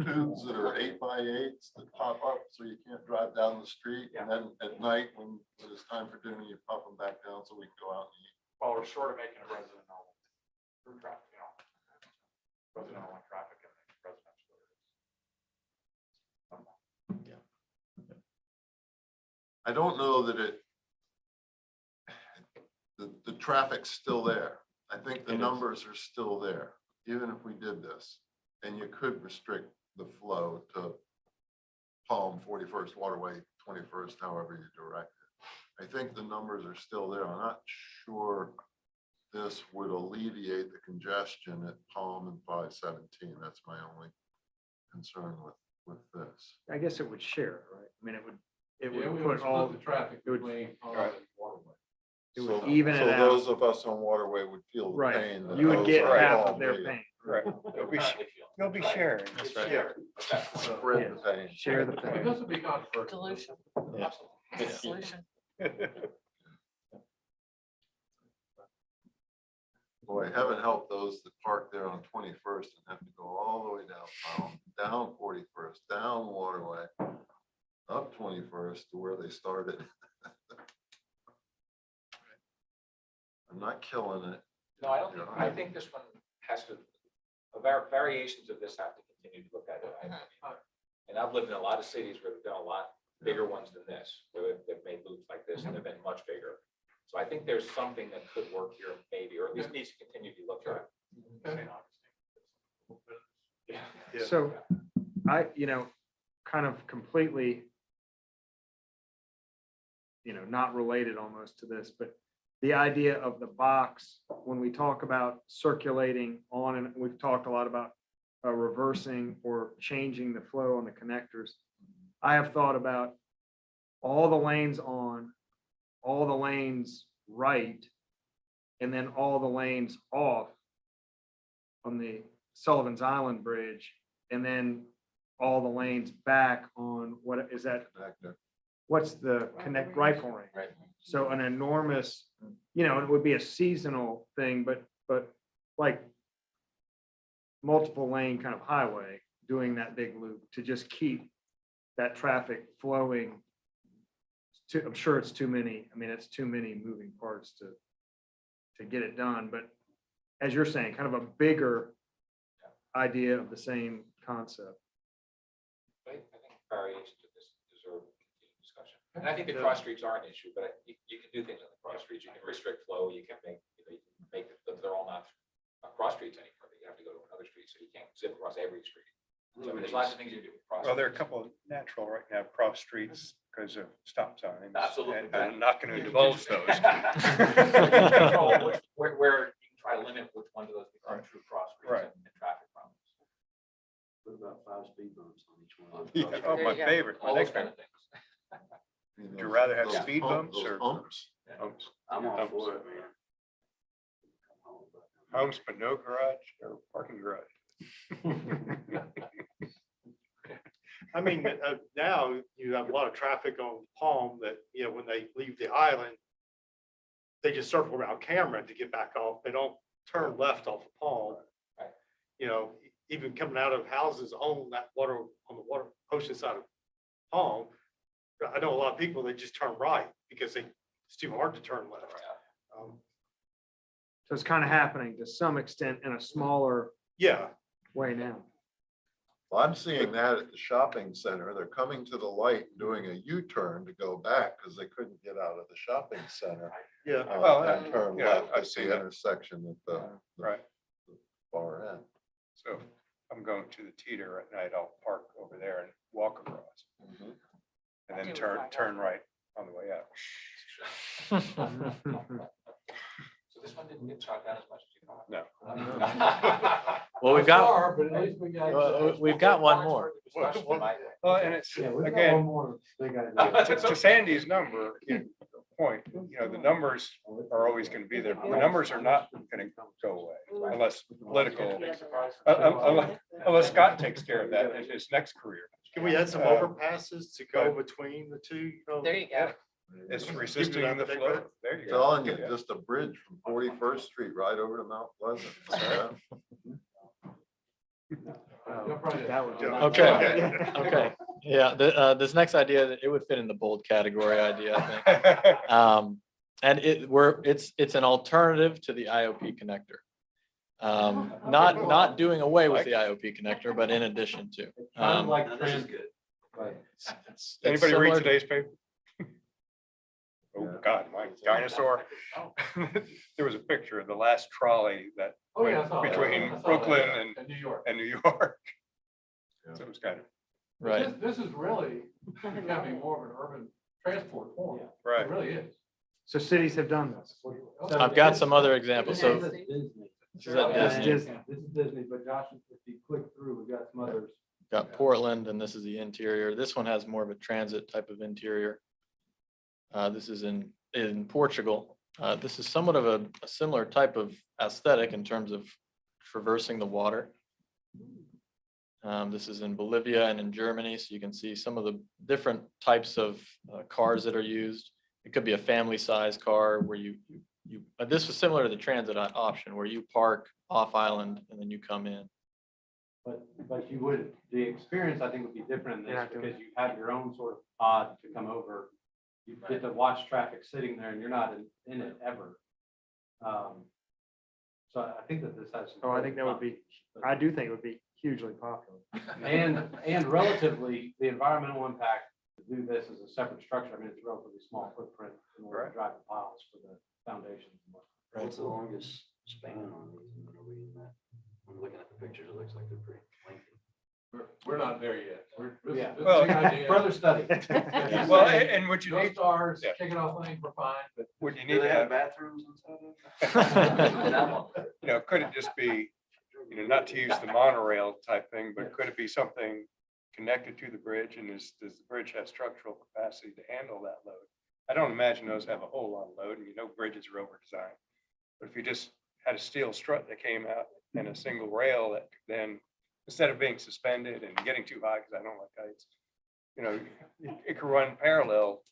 tubes that are 8x8s that pop up so you can't drive down the street. And then at night, when it's time for dinner, you pop them back down so we can go out and eat. Well, we're sort of making it resident only through traffic, resident only traffic in the residential areas. I don't know that the traffic's still there. I think the It is. numbers are still there, even if we did this. And you could restrict the flow to Palm, 41st Waterway, 21st, however you direct it. I think the numbers are still there. I'm not sure this would alleviate the congestion at Palm and 517. That's my only concern with this. I guess it would share, right? I mean, it would Yeah, we put would all, split the traffic it would- between Palm Right. and Waterway. it would So- even so it out. those of us on Waterway would feel the Right. pain. that You would those get on half Palm of their may pain. Right. You'll be sharing. That's right. Spread the pain. Share the But pain. this would be controversial. Boy, heaven help those that park there on 21st and have to go all the way down Palm, down 41st, down Waterway, up 21st to where they started. I'm not killing it. No, I don't think, I think this one has to, variations of this have to continue to look at it. And I've lived in a lot of cities where they've done a lot bigger ones than this, where they've made loops like this and they've been much bigger. So I think there's something that could work here maybe, or at least needs to continue to be looked at. Yeah. So I, kind of completely, not related almost to this, but the idea of the box, when we talk about circulating on, and we've talked a lot about reversing or changing the flow on the connectors. I have thought about all the lanes on, all the lanes right, and then all the lanes off on the Sullivan's Island Bridge, and then all the lanes back on, what is that? Back there. What's the connect rifle range? Right. So an enormous, it would be a seasonal thing, but like multiple lane kind of highway, doing that big loop to just keep that traffic flowing. I'm sure it's too many. I mean, it's too many moving parts to get it done, but as you're saying, kind of a bigger idea of the same concept. I think variations of this deserve continued discussion. And I think the cross streets are an issue, but you can do things on the cross streets. You can restrict flow. You can make, you can make it, they're all not cross streets anymore. You have to go to another street, so you can't zip across every street. So I mean, there's lots of things you can do with cross. Well, there are a couple of natural right now cross streets because of stop signs. Absolutely. And I'm not going to divulge those. Where you can try to limit which ones of those become true cross Right. streets and traffic problems. What about 5 speed bumps on each one? Yeah. Oh, my favorite. My All those next kind one. of things. Would you rather have speed bumps those or- humps? Humps. I'm all for it, man. Homes, but no garage or parking garage. I mean, now you have a lot of traffic on Palm that, when they leave the island, they just circle around Cameron to get back off. They don't turn left off of Palm. Right. Even coming out of houses on that water, on the water ocean side of Palm. I know a lot of people, they just turn right because it's too hard to turn left. So it's kind of happening to some extent in a smaller Yeah, way now. Well, I'm seeing that at the shopping center. They're coming to the light, doing a U-turn to go back because they couldn't get out of the shopping center. yeah. And turn yeah, left I've at seen the that. intersection at the Right. far end. So if I'm going to the Teeter at night, I'll park over there and walk across and then turn right on the way out. So this one didn't get shot down as much as you thought. No. Well, we've got, Far, but at least we got. we've got one more. discussion tonight. Well, and it's, Yeah, we've got again, one more big idea. to Sandy's number, point, the numbers are always going to be there. The numbers are not going to go away unless political, unless Scott takes care of that in his next career. Can we add some overpasses to go between the two? There you go. It's resisting the flow. There you go. Telling you, just a bridge from 41st Street right over to Mount Pleasant. Yeah. That would. Okay, okay. Yeah, this next idea, it would fit in the bold category idea, I think. And it's an alternative to the IOP connector. Not doing away with the IOP connector, but in addition to. Kind of like Now, this is trans, good. It's Anybody read similar- today's paper? Oh, God, my dinosaur. There was a picture of the last trolley that Oh, yeah, I went saw that. between I saw that, Brooklyn in New York. and New York. So it was kind of, Right. This is really becoming more of an urban transport form. right. It really is. So cities have done this. I've got some other examples. This is So at Disney. this is at That's Disney. Disney. This is Disney, but Josh, if you click through, we've got some others. Got Portland, and this is the interior. This one has more of a transit type of interior. This is in Portugal. This is somewhat of a similar type of aesthetic in terms of traversing the water. This is in Bolivia and in Germany, so you can see some of the different types of cars that are used. It could be a family-sized car where this was similar to the transit option where you park off island and then you come in. But the experience I think would be different in You're this not doing because you have your own sort of pod to come over. You get to watch traffic sitting there and you're not in it ever. So I think that this has. Oh, I think that would be, I do think it would be hugely popular. And relatively, the environmental impact to do this as a separate structure, I mean, it's a relatively small footprint in order to drive the piles for the foundations. What's the longest span on these? When are we in that? I'm looking at the pictures, it looks like they're pretty lengthy. We're not there yet. Yeah. Well, Further study. Well, and what you No need, stars, Yeah. taking off lane, we're fine, but what you Do need they to have have, bathrooms inside of them? could it just be, not to use the monorail type thing, but could it be something connected to the bridge? And does the bridge have structural capacity to handle that load? I don't imagine those have a whole lot of load, and bridges are over designed. But if you just had a steel strut that came out and a single rail that could then, instead of being suspended and getting too high, because I don't like heights, it could run parallel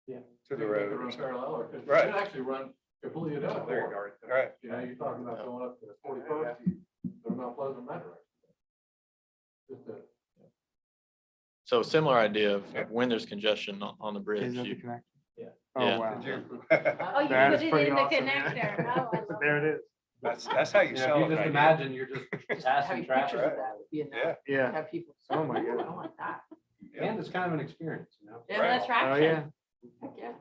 Yeah. to the They road. could or run something. parallel, or it Right. could actually run completely another. There you corridor. go. Right. You're talking about going up to 41st, they're not Pleasant Metro. Just a. So similar idea of when there's congestion on the bridge. Is that the you- connector? Yeah. Oh, Yeah. wow. Did you- Oh, you That put is it pretty in the awesome, connector. yeah. Oh, I love There it. it is. That's how you Yeah, sell if it. you just imagine you're just passing Having traffic. pictures of that would be enough. Yeah. Yeah. Have people. Oh, my "Ooh, God. I want that. And it's kind of an experience, you know? Yeah, Right. that's Oh, traction. yeah. Heck yeah.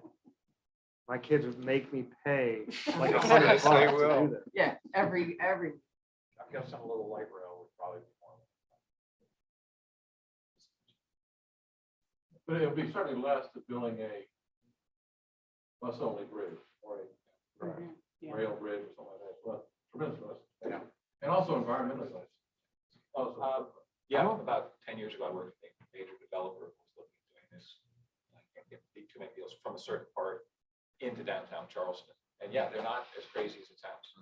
My kids would make me pay like Yes, $100 yes, they to will. do that. Yeah, every. I've got some little light rail would probably be more. But it'll be certainly less than building a bus-only bridge or a Mhm, yeah. rail bridge or something like that, but tremendous less. Yeah. And also environmentally less. Also, Yeah, about 10 years ago, I worked with a major developer who was looking at doing this. I can't get too many deals from a certain part into downtown Charleston. And yeah, they're not as crazy as it sounds.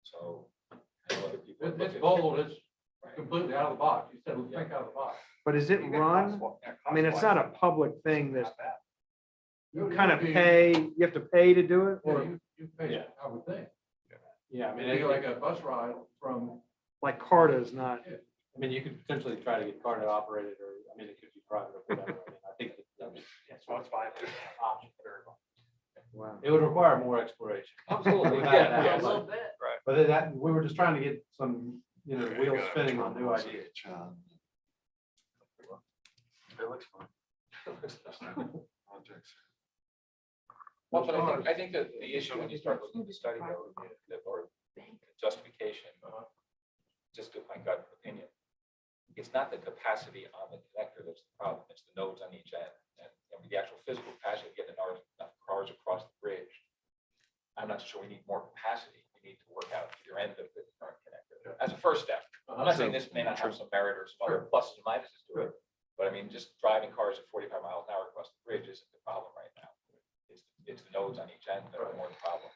So. I know other people look It's at- bold, it's Right. completely out of the box. You said, let's think out of the box. But is it run? I mean, it's not a public thing that you kind of pay, you have to pay to do it? Yeah, Or you pay, Yeah. I would think. Yeah, I mean, It'd be like a bus ride from. like CARTA is not, you could potentially try to get CARTA operated, or, I mean, it could be private or whatever. I mean, I think that's Well, it's fine. option. wow. It would require more exploration. Absolutely. Without Yeah, doubt, a but- little bit. But that, we were just trying to get some, wheels spinning on new ideas. It looks fun. Well, but I think that the issue when you start looking at the study though, or justification, just to my gut opinion, it's not the capacity on the connector that's the problem, it's the nodes on each end. And the actual physical capacity of getting enough cars across the bridge. I'm not sure we need more capacity, we need to work out either end of the current connector as a first step. I'm not saying this may not have some merit or some other pluses and minuses to it, mean, just driving cars at 45 miles an hour across the bridge isn't the problem right now. It's the nodes on each end that are more the problem.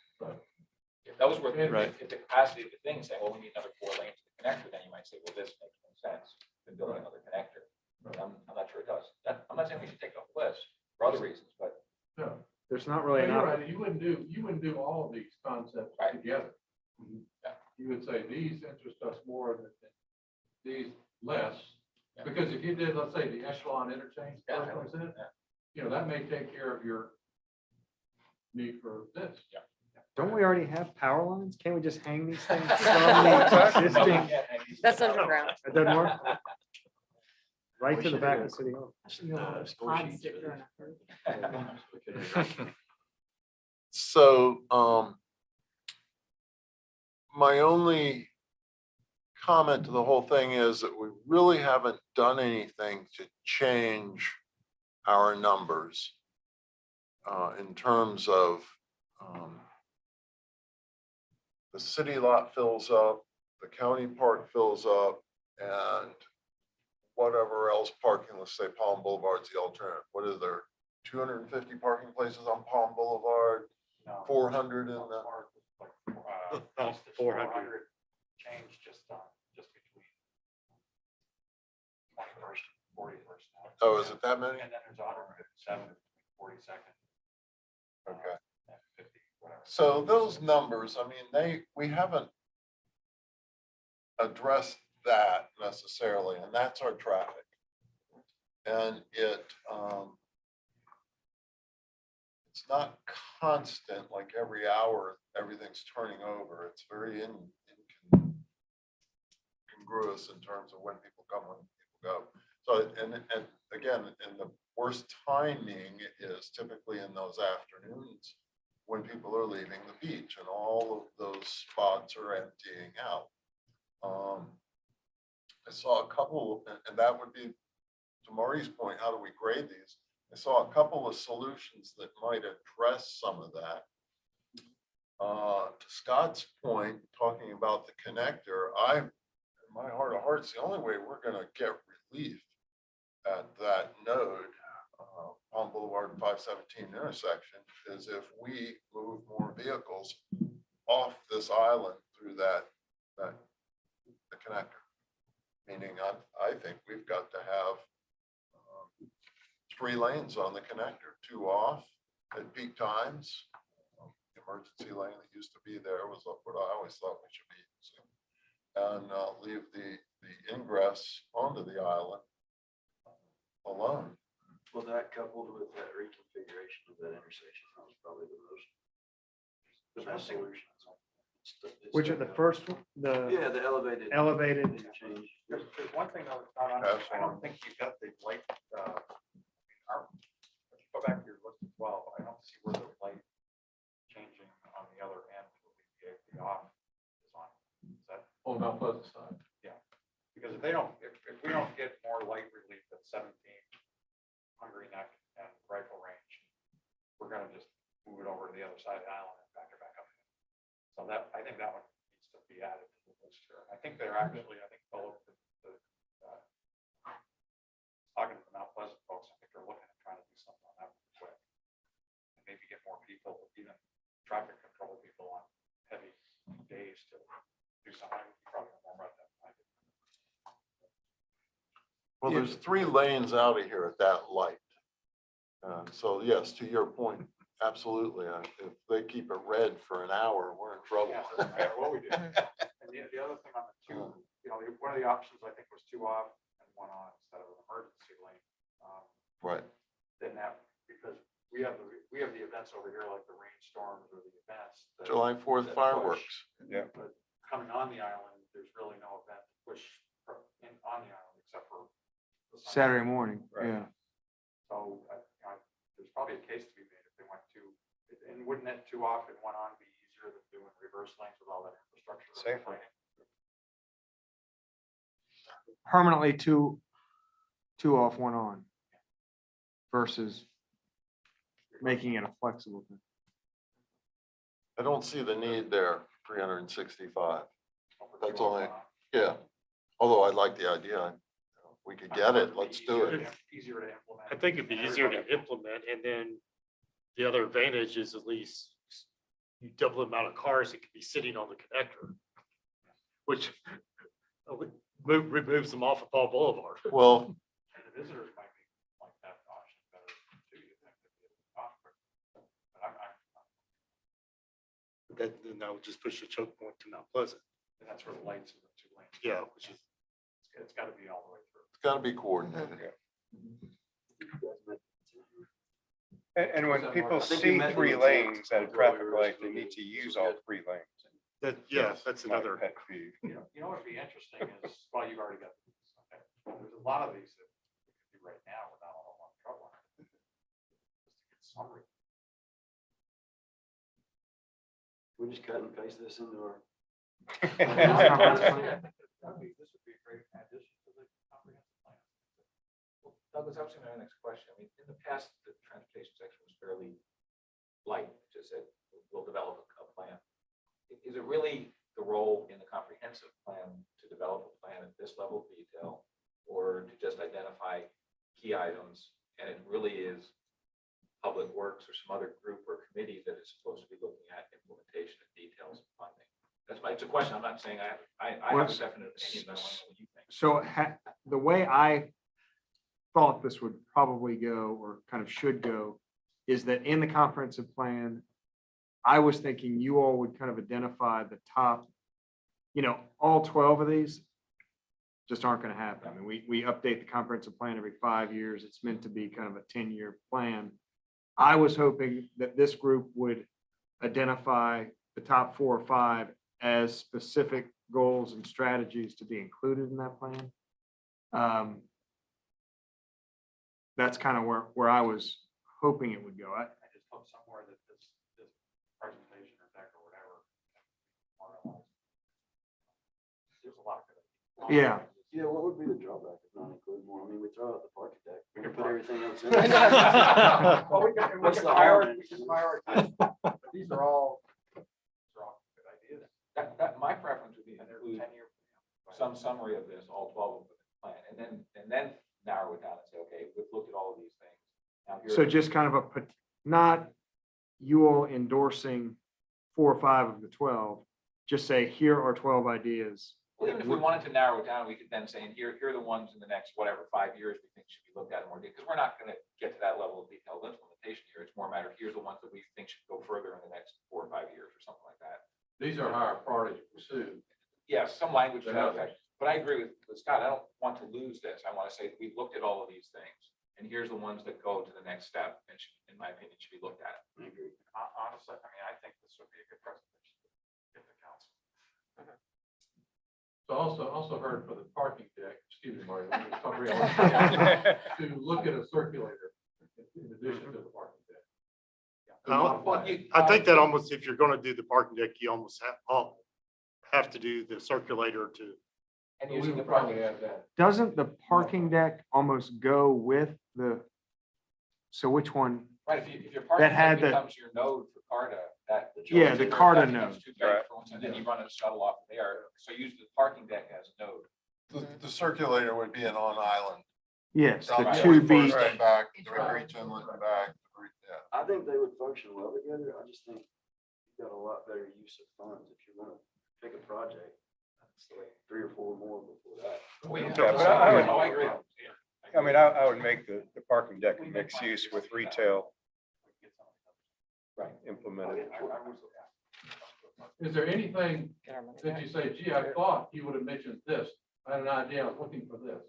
If those were, if the capacity of the thing saying, well, we need another 4 lanes to the connector, then you might say, well, this makes no sense than building another connector. But I'm not sure it does. I'm not saying we should take it off the list for other reasons, but No, There's not really you're enough. right. You wouldn't do all of these concepts Right. together. Yeah. You would say these interest us more than these less. Yeah. Because if you did, let's say, the Echelon Interchange, Yeah. first one said, Yeah. you know, that may take care of your need for this. Yeah. Don't we already have power lines? Can't we just hang these things from the existing? That's underground. It doesn't work? Right to the back of City Hall. Pod sticker on a curb. So, my only comment to the whole thing is that we really haven't done anything to change our numbers in terms of the city lot fills up, the county park fills up, and whatever else parking, let's say Palm Boulevard's the alternative. What is there? 250 parking places on Palm Boulevard, 400 in the. About 400 change just between 21st and 41st now. Oh, is it that many? And then there's 157 between 42nd. Okay. And 50, whatever. So those numbers, I mean, we haven't addressed that necessarily, and that's our traffic. And it's not constant, like every hour, everything's turning over. It's very incongruous in terms of when people come, when people go. So, and again, and the worst timing is typically in those afternoons when people are leaving the beach and all of those spots are emptying out. I saw a couple, and that would be, to Maureen's point, how do we grade these? I saw a couple of solutions that might address some of that. To Scott's point, talking about the connector, in my heart of hearts, the only way we're gonna get relief at that node, on Boulevard and 517 intersection, is if we move more vehicles off this island through the connector. Meaning, I think we've got to have 3 lanes on the connector, 2 off at peak times. The emergency lane that used to be there was what I always thought we should be using. And leave the ingress onto the island alone. Well, that coupled with that reconfiguration of that intersection, that was probably the best solution. Which are the first one? Yeah, the elevated. Elevated. Interchange. There's one thing though, I don't think you got the light, if you go back to your list of 12, I don't see where the light changing on the other end will be the off is on. Is that? On Mount Pleasant side. Yeah, because if we don't get more light relief at 17, Hungry Neck and Rifle Range, we're gonna just move it over to the other side of the island and back it back up. So that, I think that one needs to be added to the list here. I think they're actually, Philip, talking to the Mount Pleasant folks, I think they're looking at trying to do something on that real quick. And maybe get more people, even traffic control people on heavy days to do something. You probably know more about that than I do. Well, there's 3 lanes out of here at that light. So yes, to your point, absolutely. If they keep it red for an hour, we're in trouble. Yeah, it doesn't matter what we do. And the other thing on the 2, one of the options I think was 2 off and 1 on instead of an emergency lane. Right. Then that, because we have the events over here, like the rainstorms or the events. that- July 4th that fireworks. push. Yeah. But coming on the island, there's really no event to push on the island except for the Sunday. Saturday morning, Right. yeah. So there's probably a case to be made if they went 2, and wouldn't that 2 off and 1 on be easier than doing reverse lanes with all that infrastructure? Safely. Permanently two off, 1 on. Versus making it a flexible thing. I don't see the need there, 365. That's all yeah. Although I like the idea, we could get it, let's do it. Easier to implement. I think it'd be easier to implement, and then the other advantage is at least you double the amount of cars that could be sitting on the connector, which removes them off of Paul Boulevard. Well, And the visitors might be like that option better too. You think that'd be a conflict. But Then that would just push the choke point to Mount Pleasant. and that's where the lights in the 2 lanes. Yeah, which is, It's got to be all the way through. it's gotta be coordinated. And when So, people I think you see met 3 the lanes at a intent. traffic light, they need to use all 3 lanes. that's My another. pet peeve. You know what'd be interesting is, well, you've already got, okay, there's a lot of these that we could do right now without a whole lot of trouble. Just to get summary. We just cut and paste this into our. This would be a great addition to the comprehensive plan. Well, Douglas, that was my next question. I mean, in the past, the transportation section was fairly light, just said, we'll develop a plan. Is it really the role in the comprehensive plan to develop a plan at this level of detail? Or to just identify key items, and it really is Public Works or some other group or committee that is supposed to be looking at implementation and details and funding? That's my, it's a question. I'm not saying I have a definite opinion, but I want to know what you think. So the way I thought this would probably go, or kind of should go, is that in the comprehensive plan, I was thinking you all would kind of identify the top, all 12 of these just aren't going to happen. I mean, we update the comprehensive plan every 5 years. It's meant to be kind of a 10-year plan. I was hoping that this group would identify the top 4 or 5 as specific goals and strategies to be included in that plan. That's kind of where I was hoping it would go. I just hope somewhere that this presentation or deck or whatever. There's a lot of good. Yeah. Yeah, what would be the drawback of not including more? I mean, we throw out the parking deck. We can put park. everything else in. Well, we can What's the harm? prioritize, but these are all good ideas. My preference would be to And they're include 10-year. some summary of this, all 12 of them, in the plan, and then narrow it down and say, okay, we've looked at all of these things. Now here So are- just kind of not you all endorsing 4 or 5 of the 12, just say, here are 12 ideas. Well, even if we wanted to narrow it down, we could then say, and here are the ones in the next, whatever, 5 years we think should be looked at in more detail, because we're not going to get to that level of detailed implementation here. It's more a matter of, here's the ones that we think should go further in the next 4 or 5 years or something like that. These are higher priorities to pursue. Yes, some language to that effect, but I agree with Scott. I don't want to lose this. I want to say that we've looked at all of these things, and here's the ones that go to the next step, and in my opinion, should be looked at. Honestly, I mean, I think this would be a good presentation to give the council. So also heard for the parking deck, excuse me, Mario, let me talk real- to look at a circulator in addition to the parking deck. I think that almost, if you're gonna do the parking deck, you almost have to do the circulator to. And We using the would probably parking. add that. Doesn't the parking deck almost go with so which one? Right, if your parking had deck the- becomes your node for CARTA, that. Yeah, the CARTA that becomes node. too big for us, and then you run a shuttle off there, so use the parking deck as a node. The circulator would be an on-island. Yes, down the to 2 beach. 41st and back, the Reach Inlet and back. Yeah. I think they would function well together. I just think you've got a lot better use of funds if you're gonna pick a project. It's like 3 or 4 more before that. Yeah, but I would- Oh, I agree. I mean, I would make the parking deck mixed use with retail Right. implemented. Is there anything that you say, gee, I thought he would have mentioned this? I had an idea, I was looking for this,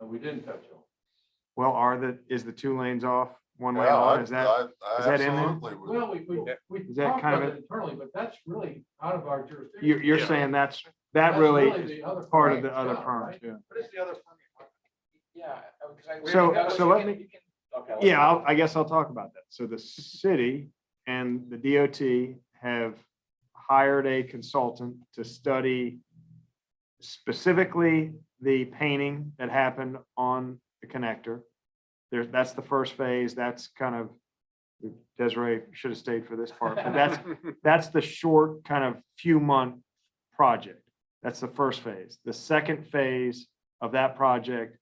and we didn't touch on. Well, is the 2 lanes off, 1 lane Yeah, on? Is that, I is that in there? absolutely would. Well, we Is that talked kind of about it internally, but that's really out of our jurisdiction. you're Yeah. saying that That's really the other part of firm's the other job, firms, right? yeah. What is the other firm? Yeah. Because I. So let me- Okay. Yeah, I guess I'll talk about that. So the city and the DOT have hired a consultant to study specifically the painting that happened on the connector. That's the first phase. That's kind of, Desiree should have stayed for this part, but that's the short kind of few month project. That's the first phase. The second phase of that project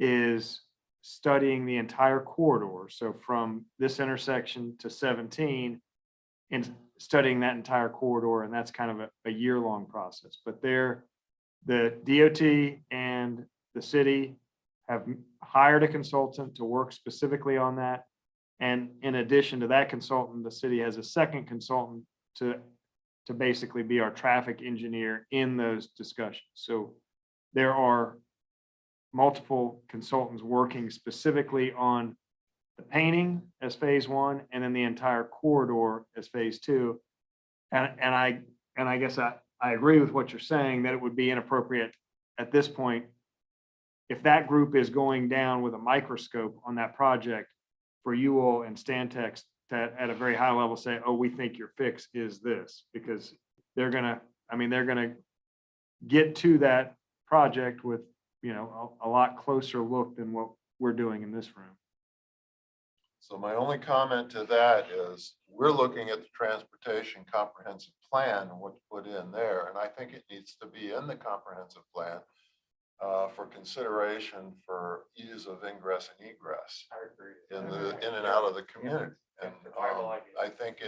is studying the entire corridor. So from this intersection to 17 and studying that entire corridor. And that's kind of a year-long process. But the DOT and the city have hired a consultant to work specifically on that. And in addition to that consultant, the city has a second consultant to basically be our traffic engineer in those discussions. So there are multiple consultants working specifically on the painting as phase one, and then the entire corridor as phase two. And I guess I agree with what you're saying, that it would be inappropriate at this point, if that group is going down with a microscope on that project, for you all and Stantec to at a very high level say, oh, we think your fix is this, because they're gonna get to that project with, a lot closer look than what we're doing in this room. So my only comment to that is, we're looking at the transportation comprehensive plan and what to put in there. And I think it needs to be in the comprehensive plan for consideration for ease of ingress and egress in and out of the community. And I think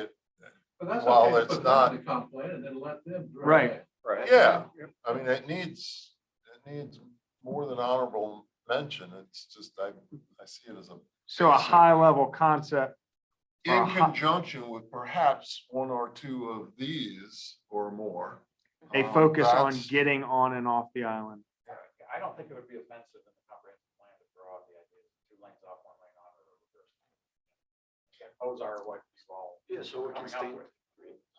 But that's Well, okay to it's put that not- in the comp plan and then let them. drive Right. it. Right. yeah, I mean, it needs more than honorable mention. It's just, I see it as So a high level concept, in conjunction with perhaps one or two of these or more. a focus on That's- getting on and off the island. I don't think it would be offensive in the comprehensive plan to throw out the idea of 2 lanes off, 1 lane on, or reverse. Those are what you all. Yeah, so what can coming up Stan- with.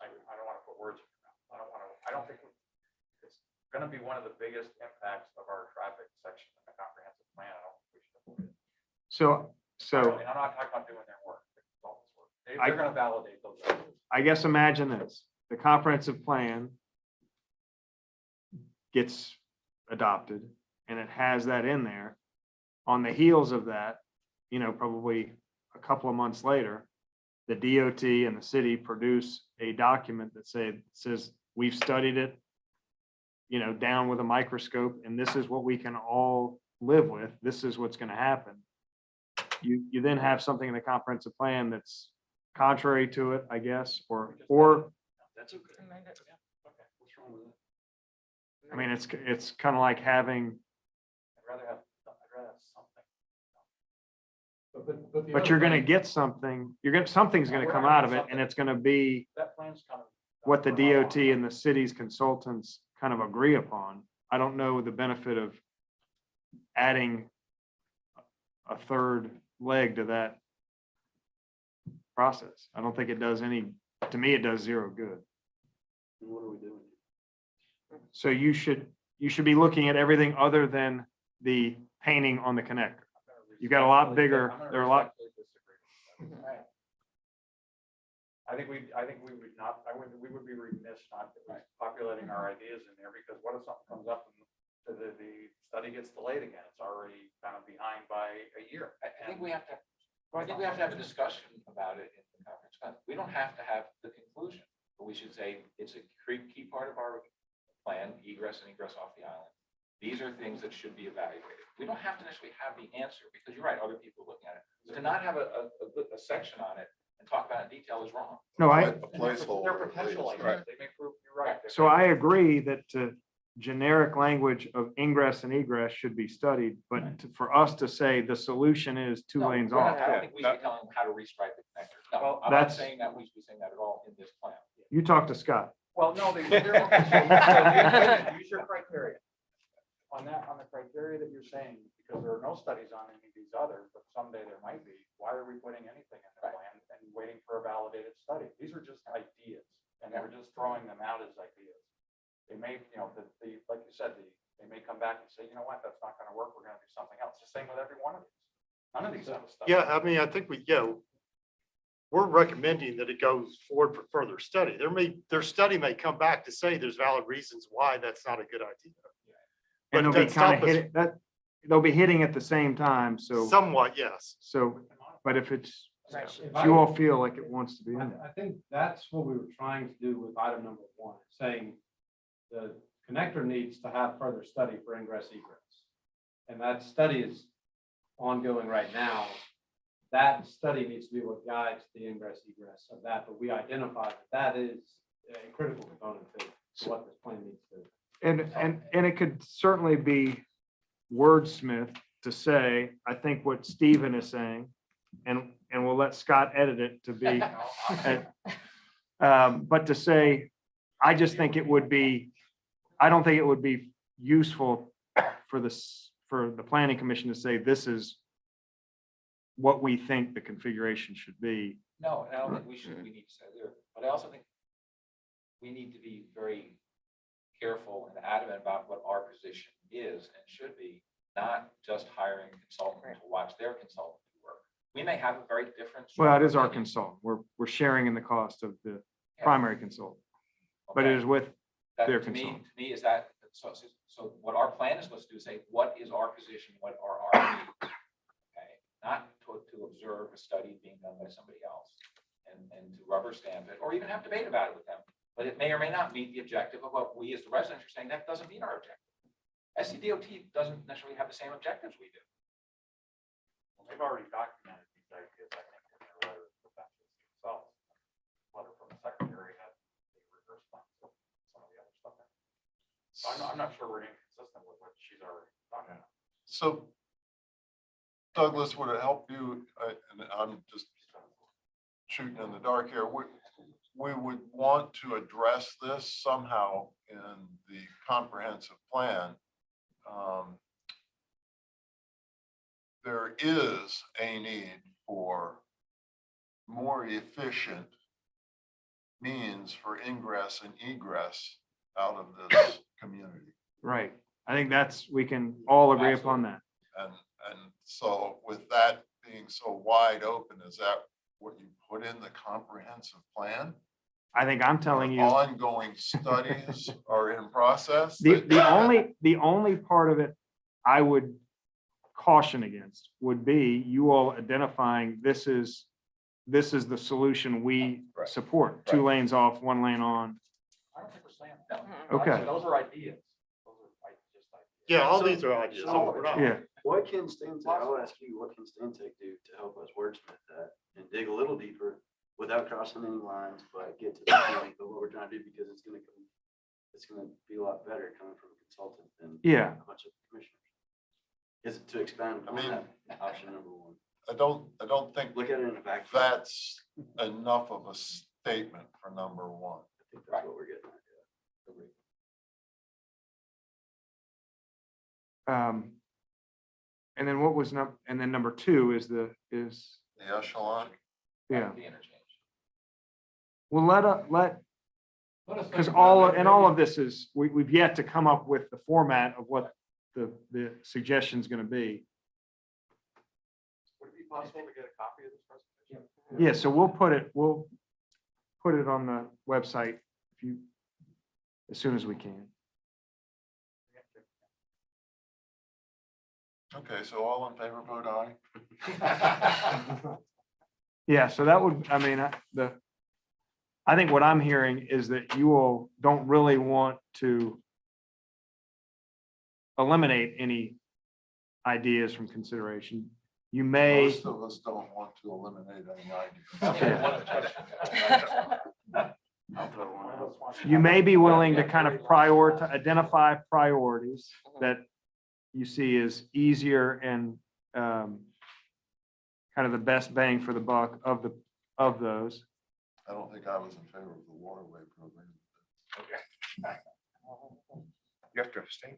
I don't want to put words in your mouth. I don't think it's going to be one of the biggest impacts of our traffic section in the comprehensive plan. I don't think we should avoid it. So And I'm not talking about doing their work, the consultants' work. I- They're going to validate those ideas. I guess imagine this, the comprehensive plan gets adopted and it has that in there. On the heels of that, probably a couple of months later, the DOT and the city produce a document that says, we've studied it, down with a microscope, and this is what we can all live with. This is what's going to happen. You then have something in the comprehensive plan that's contrary to it, I guess, or That's okay. Okay, what's wrong with it? I mean, it's kind of like having, I'd rather have something. but you're gonna get something, something's gonna come out of it, and it's gonna be That plan's coming. what the DOT and the city's consultants kind of agree upon. I don't know the benefit of adding a third leg to that process. I don't think it does to me, it does zero good. What are we doing? So you should be looking at everything other than the painting on the connector. You've got a lot bigger, there are a lot. I think we would not, we would be remiss not populating our ideas in there, because what if something comes up and the study gets delayed again? It's already kind of behind by a year. I think we have to, have a discussion about it in the conference. We don't have to have the conclusion, but we should say it's a key part of our plan, egress and egress off the island. These are things that should be evaluated. We don't have to necessarily have the answer, because you're right, other people are looking at it. To not have a section on it and talk about it in detail is wrong. No, A placeholder. They're potential at least. ideas. They may prove, you're right. So I agree that generic language of ingress and egress should be studied, but for us to say the solution is 2 No, lanes we're not- off, I don't think we should be telling them how to restripe the connector. No, Well, I'm not that's- saying that we should be saying that at all in this plan. you talk to Scott. Well, no, use your criteria. On the criteria that you're saying, because there are no studies on any of these others, but someday there might be, why are we putting anything in the plan and waiting for a validated study? These are just ideas, and we're just throwing them out as ideas. They may, like you said, they may come back and say, you know what, that's not gonna work, we're gonna do something else. The same with every one of these. None of these have a study. Yeah, I mean, I think we're recommending that it goes forward for further study. Their study may come back to say there's valid reasons why that's not a good idea. And But they'll be that's kind not of they'll be hitting at the same time, so, Somewhat, yes. but if If you all feel like it wants to be in there. I think that's what we were trying to do with item number 1, saying the connector needs to have further study for ingress egress. And that study is ongoing right now. That study needs to be what guides the ingress egress of that, but we identified that is a critical component to what this plan needs to. And it could certainly be wordsmith to say, I think what Stephen is saying, and we'll let Scott edit it to be, but to say, I just think it would be, I don't think it would be useful for the planning commission to say, this is what we think the configuration should be. No, and I don't think we need to say there, but I also think we need to be very careful and adamant about what our position is and should be, not just hiring a consultant to watch their consultant do work. We may have a very different. Well, it is our opinion. consultant. We're sharing in the cost of the Yeah. primary consultant, but it Okay. is with That, their to me, consultant. to me, is that, so what our plan is supposed to do is say, what is our position, what are our needs? Okay, not to observe a study being done by somebody else and to rubber stamp it, or even have debate about it with them. But it may or may not meet the objective of what we as the residents are saying, that doesn't meet our objective. SCDOT doesn't necessarily have the same objectives we do. Well, they've already documented these ideas, I think, in their letter to the benches themselves. Letter from the secretary had the reverse plan, so some of the other stuff. So I'm not sure we're inconsistent with what she's already talking about. So Douglas, would it help you, and I'm just shooting in the dark here, we would want to address this somehow in the comprehensive plan. There is a need for more efficient means for ingress and egress out of this community. Right. I think we can all agree upon that. And so with that being so wide open, is that what you put in the comprehensive plan? I think I'm telling you, Ongoing studies are in process? the only part of it I would caution against would be you all identifying this is the solution we Right. support. 2 lanes off, 1 lane on. I don't think we're saying that. Okay. Those are ideas. Those are just ideas. Yeah, all So- these are ideas. so- We're not- Yeah. What can Stantec, I'll ask you, what can Stantec do to help us wordsmith that and dig a little deeper without crossing any lines, but get to the point of what we're trying to do, because it's gonna be a lot better coming from a consultant than Yeah. a bunch of commissioners. Is it to expand on I mean- that option number one? I don't think Look at it in a vacuum. that's enough of a statement for number one. I think that's what we're getting at. Yeah. And then what was number 2 is The echelon, yeah. The interchange. Well, because all of this is, we've yet to come up with the format of what the suggestion is going to be. Would it be possible to get a copy of this presentation? Yeah, so we'll put it on the website as soon as we can. okay, so all in favor, vote aye. Yeah, so that would, I mean, I think what I'm hearing is that you all don't really want to eliminate any ideas from consideration. You may, Most of us don't want to eliminate any ideas. I'll throw one out. you may be willing to kind of identify priorities that you see as easier and kind of the best bang for the buck of those. I don't think I was in favor of the Waterway program. You have to abstain.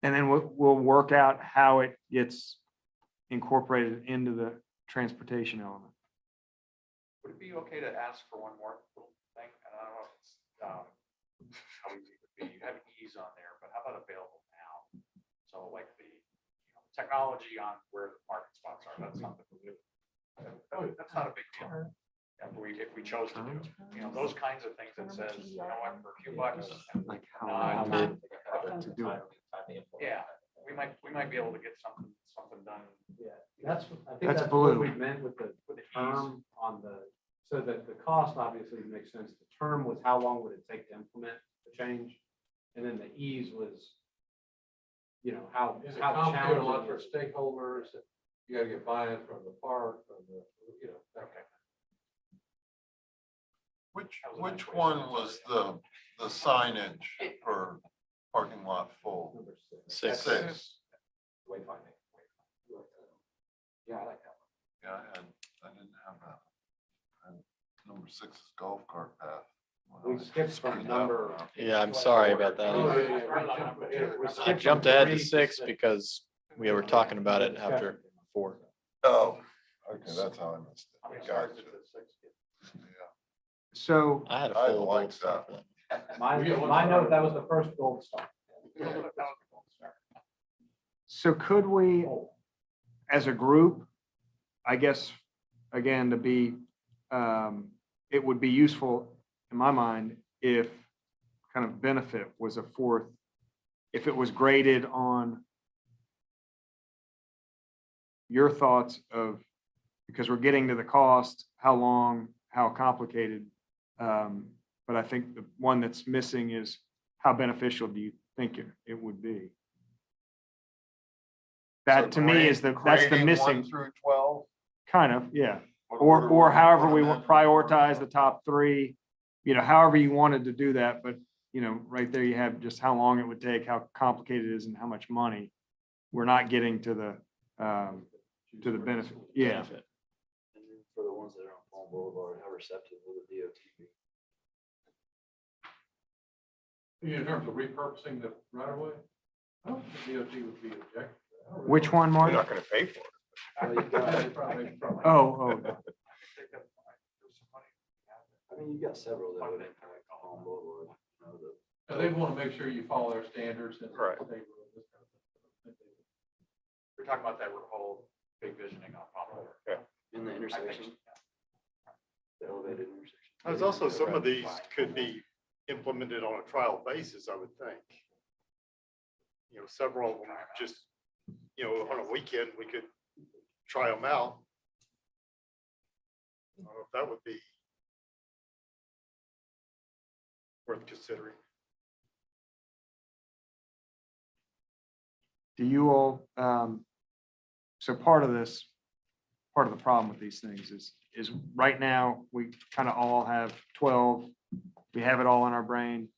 And then we'll work out how it gets incorporated into the transportation element. Would it be okay to ask for one more little thing? And I don't know if it's, how easy it would be. You have ease on there, but how about available now? So like the technology on where the parking spots are, that's something that's not a big deal. If we chose to do, those kinds of things that says, you know what, for a few bucks. Like not- to do it. Yeah, we might be able to get something done. Yeah, I think That's that's blue. what we meant with the With the ease. term on so that the cost obviously makes sense. The term was how long would it take to implement the change? And then the ease was you know, how, Is it how complicated a lot challenging for is it? stakeholders? You gotta get buy-in from the park, from the, you know, that kind Which one was the signage for parking lot full? Six. Wayfinding. Yeah, I like that one. Yeah, I didn't have that. And number 6 is golf cart path. Well, We skipped from screwed that number. one up. Yeah, I'm sorry about Oh, that. yeah, We I skipped jumped from ahead to 3 6 because we were talking about it after 4. Oh, okay, that's how I missed How many it. stars Gotcha. did the 6 get? Yeah. So I had a I full like gold star for that. My note, that was the first gold star. So could we, as a group, I guess, again, to be, it would be useful in my mind if kind of benefit was a 4th, if it was graded on your thoughts of, because we're getting to the cost, how long, how complicated. But I think the one that's missing is how beneficial do you think it would be? That to me is that's the Grading missing, 1 through 12. kind of, yeah. What do Or we however put we them want in? prioritize the top 3, however you wanted to do that, but right there you have just how long it would take, how complicated it is and how much money. We're not getting to the benefit. Yeah. Benefit. And then for the ones that are on Palm Boulevard, how receptive will the DOT be? In terms of repurposing the right of way, I don't think DOT would be objective. to that. Which one, We're Mark? not gonna pay for it. Well, you've got- Probably. Oh, I mean, you've got several that would impact Palm Boulevard. They want to make sure you follow their standards and. Right. We're talking about that whole big visioning on Palm Boulevard. In the I think intersection, so. the elevated intersection. There's also some of these could be implemented on a trial basis, I would think. Several of them just, on a weekend, we could try them out. I don't know if that would be worth considering. do you all, so part of the problem with these things is right now, we kind of all have 12, we have it all in our brain.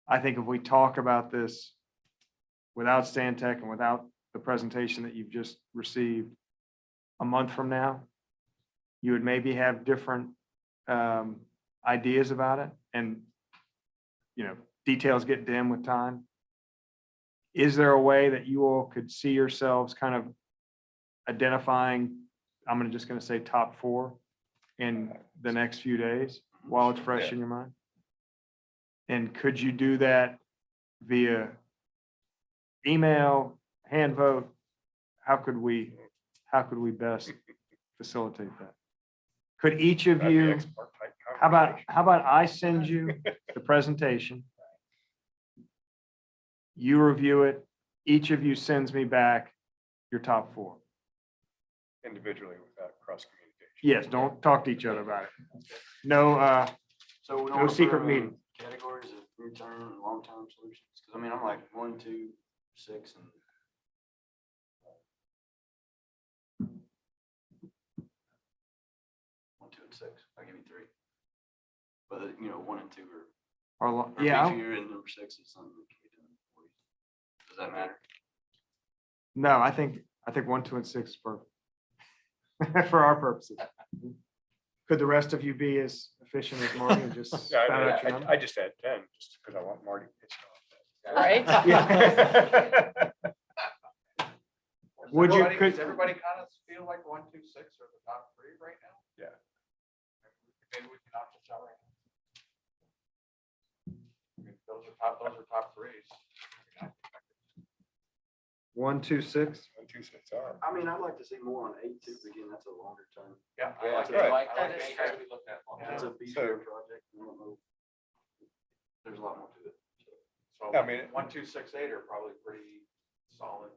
I think if we talk about this without Stan Tech and without the presentation that you've just received a month from now, you would maybe have different ideas about it, and details get dim with time. Is there a way that you all could see yourselves kind of identifying, I'm just going to say top 4 in the next few days while it's fresh in your mind? And could you do that via email, hand vote? How could we best facilitate that? Could each of That'd be you, expert type how conversation. about I send you the presentation? You review it, each of you sends me back your top 4. Individually without cross communication. Yes, don't talk to each other about it. No, So we No don't secret put, meeting. categories of near-term and long-term solutions, because I mean, I'm like 1, 2, 6, and. 1, 2, and 6. I'll give you 3. But 1 and 2 are. or, Or yeah, beefier, and number 6 is something that can be done for you. Does that matter? no, I think 1, 2, and 6 is perfect. For our purposes. Could the rest of you be as efficient as Marty and just Yeah, spout out your number? I just had 10 just because I want Marty pissed off. Right? Yeah. Would you, Does everybody kind of feel like 1, 2, 6 are the top 3 right now? Yeah. Maybe we can knock this out right now. I mean, those are top 3s. 1, 2, 6? 1, 2, 6 are. I mean, I'd like to see more on 8 too, but again, that's a longer term. Yeah. Yeah, right. I like that we looked at. It's a beefier project. I don't know. There's a lot more to it. So I mean- 1, 2, 6, 8 are probably pretty solid.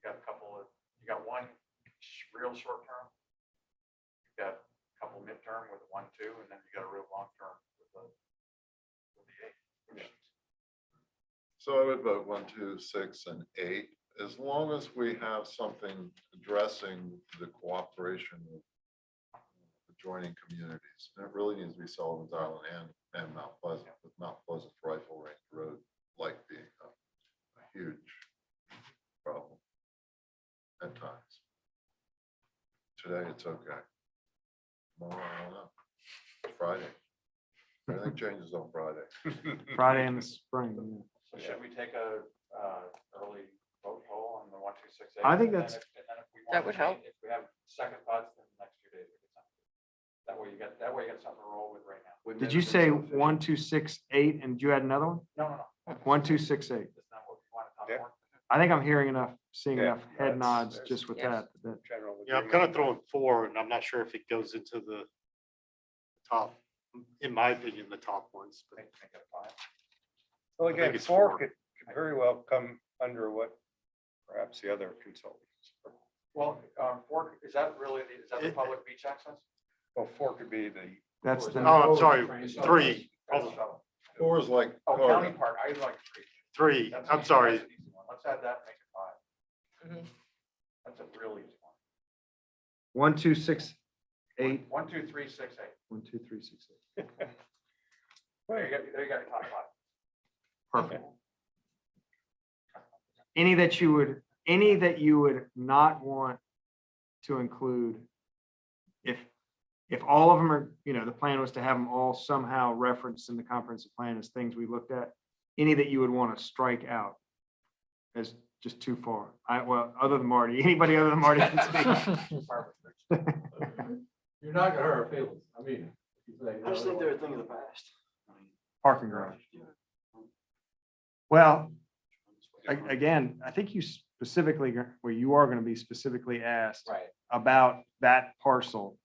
You got one real short term. You got a couple midterm with 1, 2, and then you got a real long term with the 8. So I would vote 1, 2, 6, and 8, as long as we have something addressing the cooperation of adjoining communities. And it really needs to be Sullivan's Island and Mount Pleasant, with Mount Pleasant Rifle Range Road like being a huge problem at times. Today, it's okay. Tomorrow, I don't know. It's Friday. Everything changes on Friday. Friday in the spring. Yeah. So should we take a early vote poll on the 1, 2, 6, 8? I think And then that's- if we That want would to help. change- If we have second thoughts, then the next few days we get something. That way you get something to roll with right now. Did you say 1, 2, 6, 8, and you had another one? No. 1, 2, 6, 8. That's not what we want to talk Yeah. more. I think I'm hearing enough, seeing Yeah, enough head that's- nods there's- just with Yes. that. General Yeah, I'm agreement. kind of throwing 4, and I'm not sure if it goes into the top, in my opinion, the top ones. But Make it a 5. Well, I think again, it's 4 4. could very well come under what perhaps the other consultants. Well, 4, is that the public beach access? Well, 4 could be the, That's the. Oh, I'm sorry, 3, Oh, 4 is like. county park, I like 3. 3, That's I'm easy, sorry. that's an easy one. Let's add that, make it 5. Mhm. That's a real easy one. 1, 2, 6, 8. 1, 2, 3, 6, 8. 1, 2, 3, 6, 8. There you go, your top 5. Perfect. Any that you would not want to include, if all of them are, the plan was to have them all somehow referenced in the comprehensive plan as things we looked at, any that you would want to strike out as just too far? Other than Marty, anybody other than Marty can speak. You're not gonna hurt our feelings. I mean. if you say, I just think they're a thing of the past. I mean, Parking garage. yeah. Well, again, I think you specifically, you are going to be specifically asked Right. about that parcel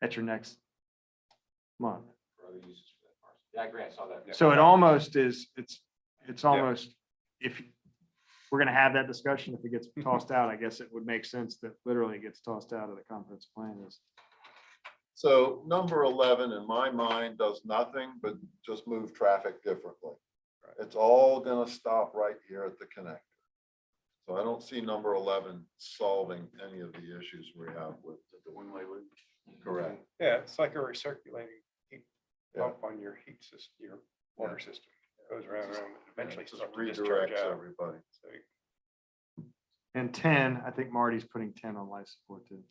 at your next month. For other uses for that parcel. Yeah, I agree. I saw that. So it almost is, it's almost, if we're gonna have that discussion, if it gets tossed out, I guess it would make sense that literally it gets tossed out of the comprehensive plan is. So number 11 in my mind does nothing but just move traffic differently. It's all gonna stop right here at the connector. So I don't see number 11 solving any of the issues we have with The one-way loop. correct. yeah, it's like a recirculating heat Yeah. pump on your heat system, your water system. It goes around, and eventually Just starts to discharge redirects out. everybody. So, And 10, I think Marty's putting 10 on life support too.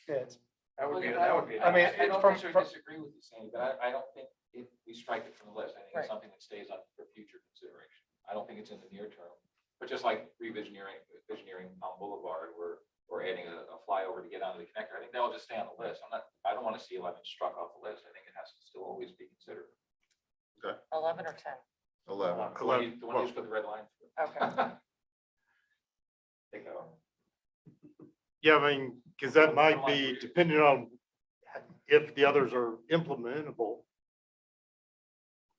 yeah, it's- That would be, Well, that would be. I mean, I don't from- necessarily disagree with you, Sandy, but I don't think if we strike it from the list, I think Right. it's something that stays on for future consideration. I don't think it's in the near term, but just like visioneering on Boulevard, we're adding a flyover to get onto the connector. I think that'll just stay on the list. I don't want to see 11 struck off the list. I think it has to still always be considered. 11 or 10? 11. The one you just put the red line through. Okay. Take that off. Yeah, I mean, because that might be depending on if the others are implementable.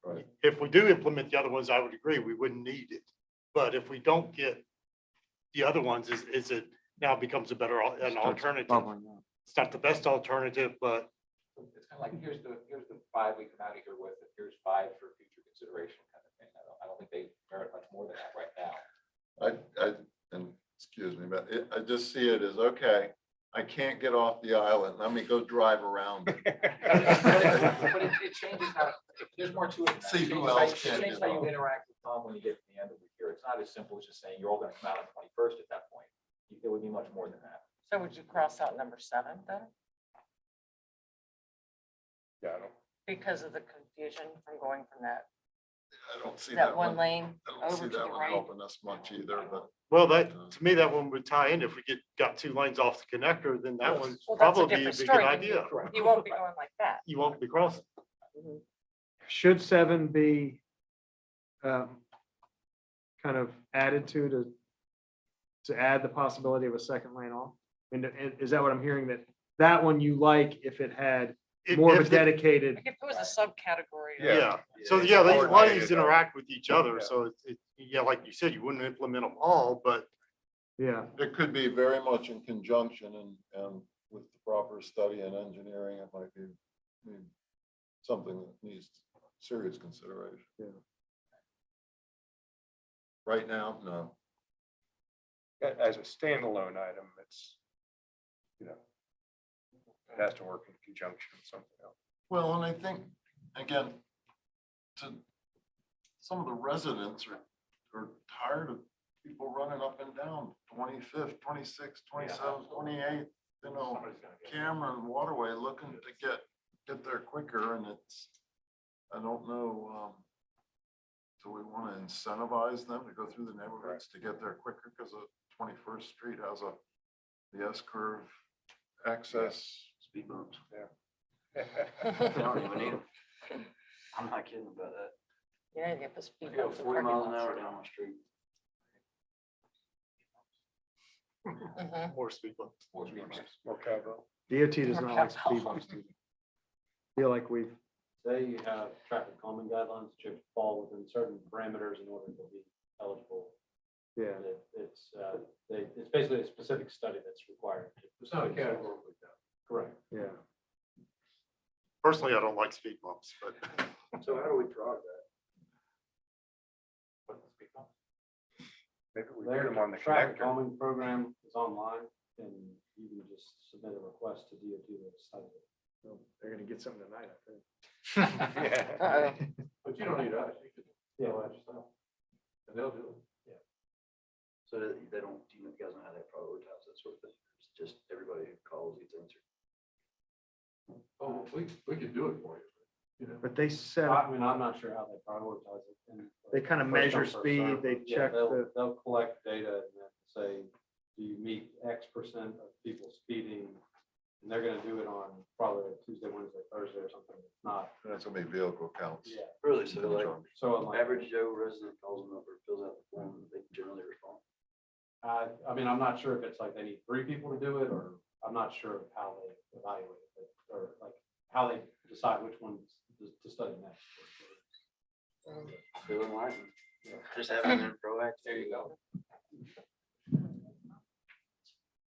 Right. If we do implement the other ones, I would agree, we wouldn't need it. But if we don't get the other ones, is it now becomes a better, an Starts alternative? bubbling up. It's not the best alternative, but It's kind of like, here's the 5 we come out of here with, and here's 5 for future consideration kind of thing. I don't think they merit much more than that right now. And excuse me, but I just see it as, okay, I can't get off the island. Let me go drive around. But it changes how, there's more to it. than that. See It who changes how- else it can changes get how you off. interact with Tom when you get to the end of the year. It's not as simple as just saying you're all gonna come out on 21st at that point. It would be much more than that. So would you cross out number 7 then? Yeah, I don't. Because of the confusion from going from that I don't see that that one one. lane I don't see over to that the one right? helping us much either, but well, that, to me, that one would tie in. If we got 2 lanes off the connector, then that Yes. one's Well, that's a probably a different good story. idea. You won't be going like that. You won't be crossing. Should 7 be kind of added to add the possibility of a second lane off? And is that what I'm hearing, that one you like if it had more of a If the- dedicated? Like if it was a subcategory. Yeah, so it's yeah, these coordinated, lanes interact with each other, Yeah. so yeah, like you said, you wouldn't implement them all, but Yeah, it could be very much in conjunction and with the proper study and engineering, it might be something that needs serious consideration. Right now, no. As a standalone item, it's, it has to work in conjunction with something else. Well, and I think, again, to some of the residents are tired of people running up and down 25th, 26th, 27th, 28th, Cameron, Waterway, looking to get there quicker, and it's, I don't know, do we want to incentivize them to go through the neighborhoods to get there quicker because of 21st Street has the S-curve access? Speed bumps. Yeah. I don't even need them. I'm not kidding about that. Yeah, you get the speed I go bumps in 40 parking miles an lots. hour down my street. Mhm. More speed bumps. More cowbell. DOT does not like speed bumps. Do they? Feel like we've, They have traffic calming guidelines that you have to fall within certain parameters in order to be eligible. yeah. And it's basically a specific study that's required. It's not a categorical. Correct. Yeah. Personally, I don't like speed bumps, but So how do we draw that? Maybe we put Their them on the traffic connector. calming program is online, and you can just submit a request to DOT to study it. So they're gonna get something tonight, I think. Yeah. But you don't need us. You can Yeah. go out yourself. And they'll do it. So they don't, do you guys know how they prioritize that sort of thing? It's just everybody who calls gets answered. Oh, we could do it for you. But they set, I mean, I'm not sure how they prioritize it. and, they kind of first come, measure first speed, served. they Yeah, check the, they'll collect data and then say, do you meet X% of people speeding? And they're gonna do it on probably a Tuesday, Wednesday, Thursday or something. It's not. That's gonna be vehicle counts. Yeah. Really? So like, So like, average Joe resident calls them up or fills out the form, they generally respond. I mean, I'm not sure if it's like they need 3 people to do it, or I'm not sure how they evaluate it, or like how they decide which ones to study next. Feel enlightened. Just having them proactive. There you go.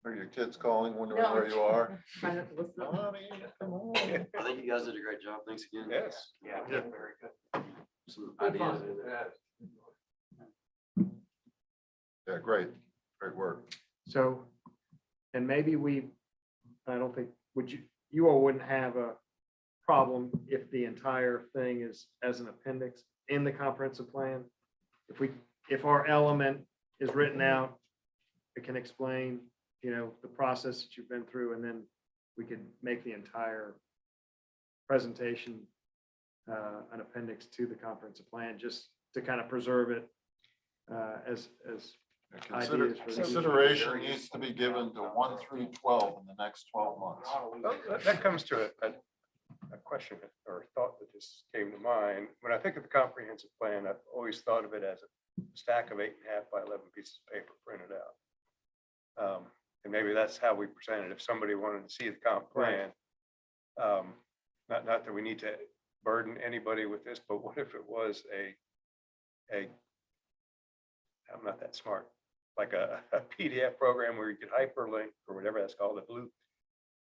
Are your kids calling, wondering No. where you are? Try not to listen up. Mommy, come on. I think you guys did a great job. Thanks again. Yes. Yeah, Yeah. very good. Some Good ideas fun. in there. Yeah, great work. so, and maybe I don't think, you all wouldn't have a problem if the entire thing is as an appendix in the comprehensive plan? If our element is written out, it can explain, the process that you've been through, and then we could make the entire presentation an appendix to the comprehensive plan, just to kind of preserve it as ideas for the future. Consideration needs to be given to 1 through 12 in the next 12 months. Well, that comes to a question or thought that just came to mind. When I think of the comprehensive plan, I've always thought of it as a stack of 8.5 by 11 pieces of paper printed out. And maybe that's how we present it. If somebody wanted to see the comp plan, not that we need to burden anybody with this, but what if it was I'm not that smart, like a PDF program where you could hyperlink or whatever that's called, a blue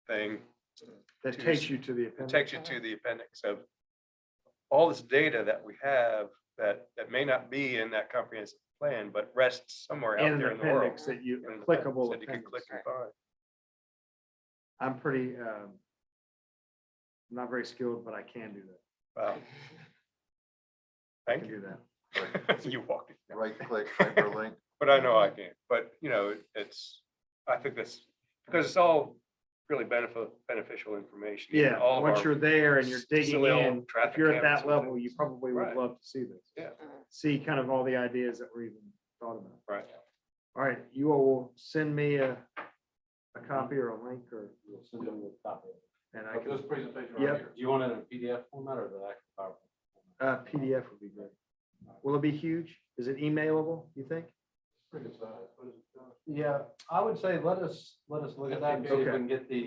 thing. That takes you to the It appendix. takes you to the appendix of all this data that we have that may not be in that comprehensive plan, but rests somewhere In out an there in the world. appendix that you, In a an clickable appendix that you can click appendix. and find. I'm pretty, not very skilled, but I can do that. Wow. I Thank can you. do that. You walked it. Right click, hyperlink. But I know I can't, but I think that's, because it's all really beneficial information. Yeah, All of once our you're there and you're digging silly old in, if traffic you're at counts that and level, things. you probably would Right. love to see this. Yeah. See kind of all the ideas that were even thought about. Right. All right, you all will send me a copy or a link, or, We'll send them a copy. and I Like can, this presentation Yep. right here. Do you want it in a PDF format or the actual PowerPoint? PDF would be great. Will it be huge? Is it emailable, you think? Pretty good size. What is it? Yeah, I would say let us look at that and see if we Okay. can get the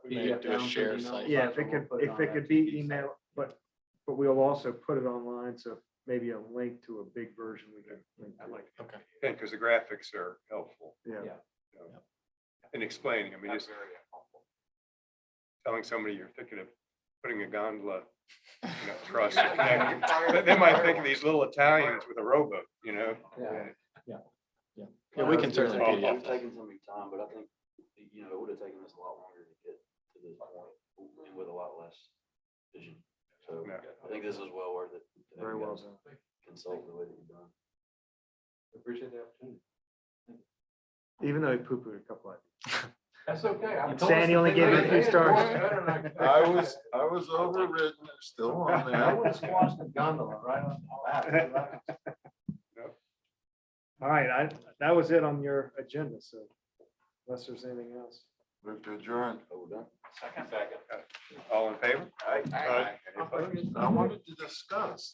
We may PDF do a down to share an email site. Yeah, size, if or it we'll could, put it if on it our could be FTP site. email, but we'll also put it online, so maybe a link to a big version we can link I to. like it. Okay. And because the graphics are helpful. Yeah. Yeah. In explaining, I mean, just telling somebody you're thinking of putting moving a gondola, across the connector. But they might think of these little Italians with a rowboat, Yeah, we can certainly We've PDF that. taken some time, but I think, it would have taken us a lot longer to get to this point and with a lot less vision. So Yeah. I think this is well worth it. to have Very you well guys done. Consult the way that you've done. Appreciate the opportunity. Even though he poo-pooed a couple of. That's okay. Sandy only gave it a few stars. I was overridden, it's still on I there. would have squashed the gondola right on that. All right, that was it on your agenda, so unless there's anything else. Move to adjourn. Oh, we're done? Second. All in favor? I wanted to discuss.